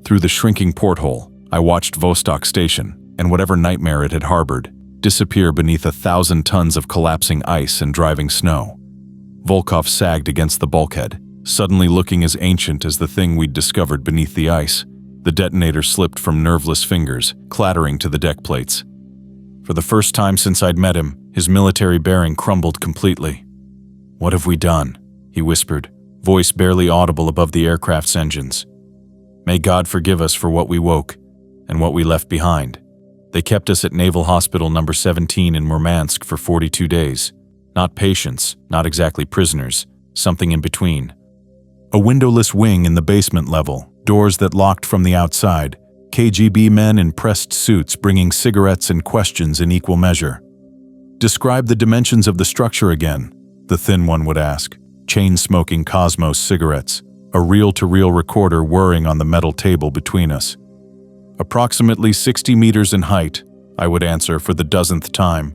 Through the shrinking porthole, I watched Vostok Station, and whatever nightmare it had harbored, disappear beneath 1,000 tons of collapsing ice and driving snow. Volkov sagged against the bulkhead, suddenly looking as ancient as the thing we'd discovered beneath the ice. The detonator slipped from nerveless fingers, clattering to the deck plates. For the first time since I'd met him, his military bearing crumbled completely. "What have we done?" he whispered, voice barely audible above the aircraft's engines. "May God forgive us for what we woke, and what we left behind. They kept us at Naval Hospital number 17 in Murmansk for 42 days. Not patients, not exactly prisoners, something in between. A windowless wing in the basement level, doors that locked from the outside, KGB men in pressed suits bringing cigarettes and questions in equal measure. Describe the dimensions of the structure again, the thin one would ask, chain-smoking Cosmos cigarettes, a reel-to-reel recorder whirring on the metal table between us. Approximately 60 meters in height, I would answer for the dozenth time.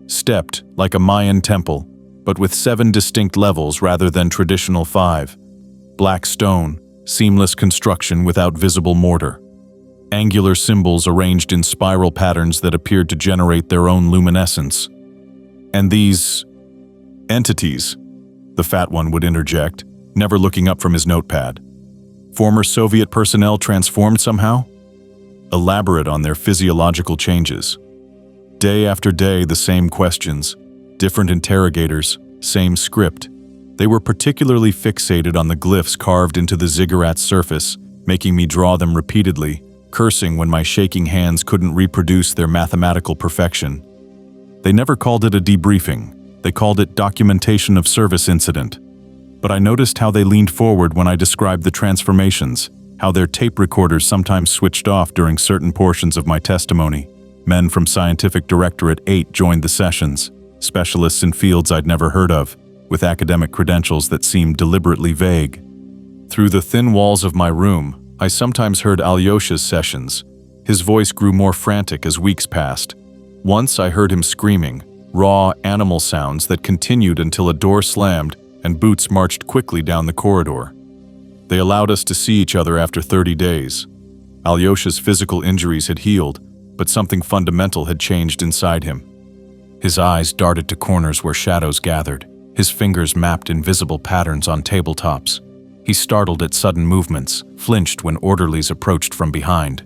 Stepped, like a Mayan temple, but with 7 distinct levels rather than traditional 5. Black stone, seamless construction without visible mortar. Angular symbols arranged in spiral patterns that appeared to generate their own luminescence. And these entities, the fat one would interject, never looking up from his notepad. Former Soviet personnel transformed somehow? Elaborate on their physiological changes. Day after day, the same questions, different interrogators, same script. They were particularly fixated on the glyphs carved into the ziggurat's surface, making me draw them repeatedly, cursing when my shaking hands couldn't reproduce their mathematical perfection. They never called it a debriefing. They called it documentation of service incident. But I noticed how they leaned forward when I described the transformations, how their tape recorders sometimes switched off during certain portions of my testimony. Men from Scientific Directorate 8 joined the sessions, specialists in fields I'd never heard of, with academic credentials that seemed deliberately vague. Through the thin walls of my room, I sometimes heard Alyosha's sessions. His voice grew more frantic as weeks passed. Once I heard him screaming, raw animal sounds that continued until a door slammed and boots marched quickly down the corridor. They allowed us to see each other after 30 days. Alyosha's physical injuries had healed, but something fundamental had changed inside him. His eyes darted to corners where shadows gathered. His fingers mapped invisible patterns on tabletops. He startled at sudden movements, flinched when orderlies approached from behind.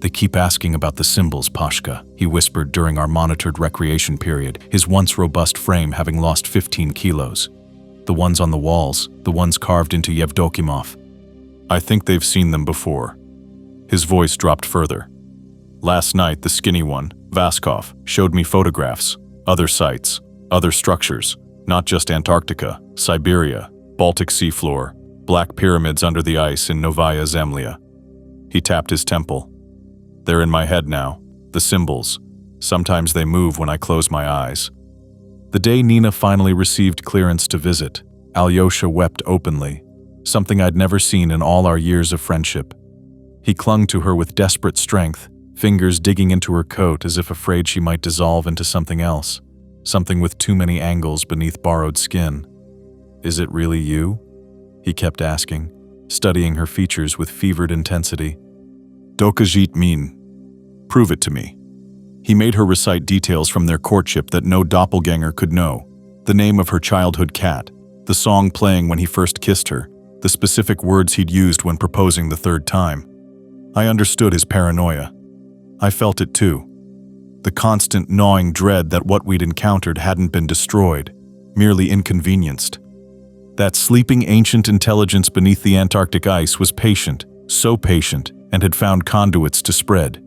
"They keep asking about the symbols, Pashka," he whispered during our monitored recreation period, his once robust frame having lost 15 kilos. "The ones on the walls, the ones carved into Yevdokimov. I think they've seen them before." His voice dropped further. "Last night, the skinny one, Vaskov, showed me photographs, other sites, other structures, not just Antarctica, Siberia, Baltic seafloor, black pyramids under the ice in Novaya Zemlya." He tapped his temple. "They're in my head now, the symbols. Sometimes they move when I close my eyes." The day Nina finally received clearance to visit, Alyosha wept openly, something I'd never seen in all our years of friendship. He clung to her with desperate strength, fingers digging into her coat as if afraid she might dissolve into something else, something with too many angles beneath borrowed skin. "Is it really you?" he kept asking, studying her features with fevered intensity. "Dokazhit min. Prove it to me." He made her recite details from their courtship that no doppelganger could know. The name of her childhood cat, the song playing when he first kissed her, the specific words he'd used when proposing the third time. I understood his paranoia. I felt it too. The constant gnawing dread that what we'd encountered hadn't been destroyed, merely inconvenienced. That sleeping ancient intelligence beneath the Antarctic ice was patient, so patient, and had found conduits to spread.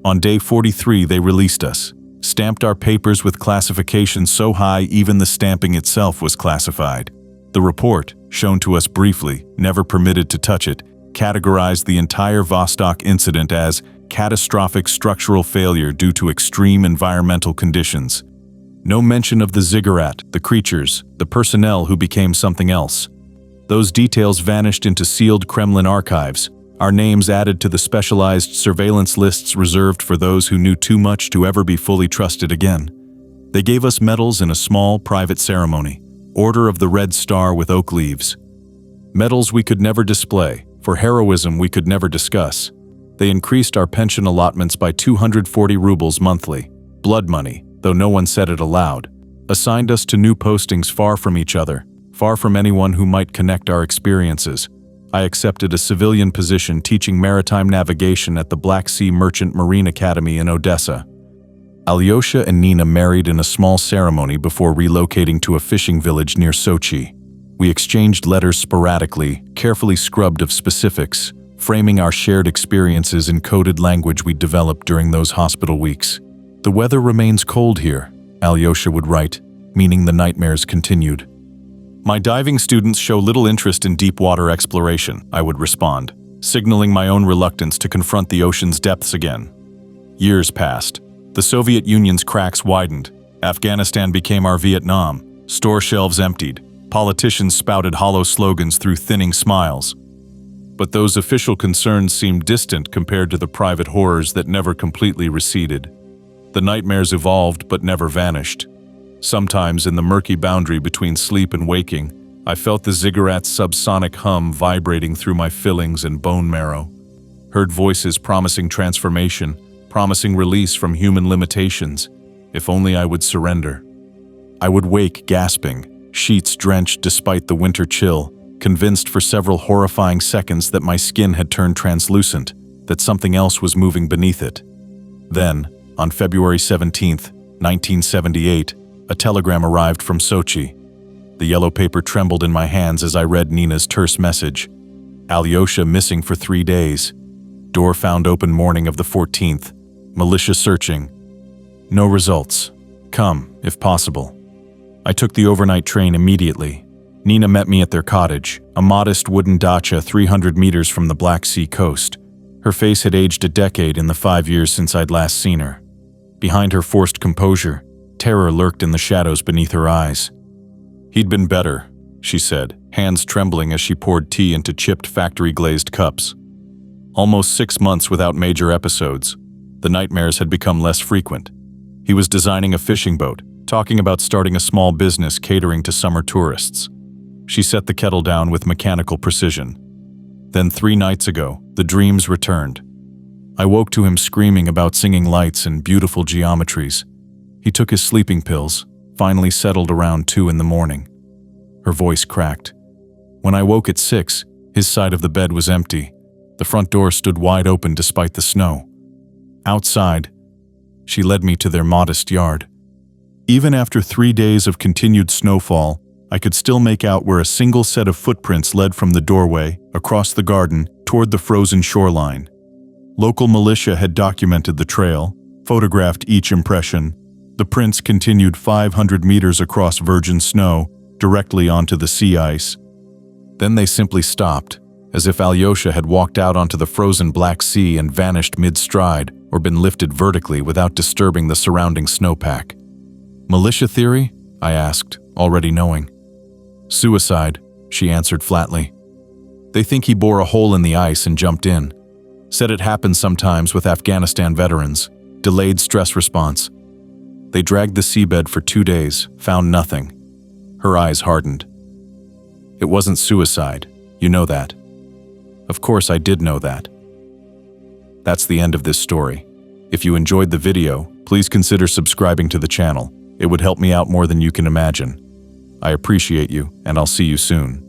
On day 43, they released us, stamped our papers with classifications so high even the stamping itself was classified. The report, shown to us briefly, never permitted to touch it, categorized the entire Vostok incident as catastrophic structural failure due to extreme environmental conditions. No mention of the ziggurat, the creatures, the personnel who became something else. Those details vanished into sealed Kremlin archives, our names added to the specialized surveillance lists reserved for those who knew too much to ever be fully trusted again. They gave us medals in a small, private ceremony, Order of the Red Star with oak leaves. Medals we could never display, for heroism we could never discuss. They increased our pension allotments by 240 rubles monthly, blood money, though no one said it aloud, assigned us to new postings far from each other, far from anyone who might connect our experiences. I accepted a civilian position teaching maritime navigation at the Black Sea Merchant Marine Academy in Odessa. Alyosha and Nina married in a small ceremony before relocating to a fishing village near Sochi. We exchanged letters sporadically, carefully scrubbed of specifics, framing our shared experiences in coded language we developed during those hospital weeks. "The weather remains cold here," Alyosha would write, meaning the nightmares continued. "My diving students show little interest in deep water exploration," I would respond, signaling my own reluctance to confront the ocean's depths again. Years passed. The Soviet Union's cracks widened. Afghanistan became our Vietnam. Store shelves emptied. Politicians spouted hollow slogans through thinning smiles. But those official concerns seemed distant compared to the private horrors that never completely receded. The nightmares evolved but never vanished. Sometimes in the murky boundary between sleep and waking, I felt the ziggurat's subsonic hum vibrating through my fillings and bone marrow. Heard voices promising transformation, promising release from human limitations, if only I would surrender. I would wake gasping, sheets drenched despite the winter chill, convinced for several horrifying seconds that my skin had turned translucent, that something else was moving beneath it. Then, on February 17, 1978, a telegram arrived from Sochi. The yellow paper trembled in my hands as I read Nina's terse message. Alyosha missing for 3 days. Door found open morning of the 14th. Militia searching. No results. Come, if possible. I took the overnight train immediately. Nina met me at their cottage, a modest wooden dacha 300 meters from the Black Sea coast. Her face had aged a decade in the 5 years since I'd last seen her. Behind her forced composure, terror lurked in the shadows beneath her eyes. "He'd been better," she said, hands trembling as she poured tea into chipped factory-glazed cups. "Almost 6 months without major episodes. The nightmares had become less frequent. He was designing a fishing boat, talking about starting a small business catering to summer tourists." She set the kettle down with mechanical precision. "Then 3 nights ago, the dreams returned. I woke to him screaming about singing lights and beautiful geometries. He took his sleeping pills, finally settled around 2 in the morning." Her voice cracked. "When I woke at 6, his side of the bed was empty. The front door stood wide open despite the snow. Outside, she led me to their modest yard. Even after 3 days of continued snowfall, I could still make out where a single set of footprints led from the doorway, across the garden, toward the frozen shoreline. Local militia had documented the trail, photographed each impression. The prints continued 500 meters across virgin snow, directly onto the sea ice. Then they simply stopped, as if Alyosha had walked out onto the frozen Black Sea and vanished mid-stride or been lifted vertically without disturbing the surrounding snowpack. "Militia theory?" I asked, already knowing. "Suicide," she answered flatly. "They think he bore a hole in the ice and jumped in. Said it happens sometimes with Afghanistan veterans. Delayed stress response. They dragged the seabed for 2 days, found nothing." Her eyes hardened. "It wasn't suicide. You know that." Of course I did know that. That's the end of this story. If you enjoyed the video, please consider subscribing to the channel. It would help me out more than you can imagine. I appreciate you, and I'll see you soon.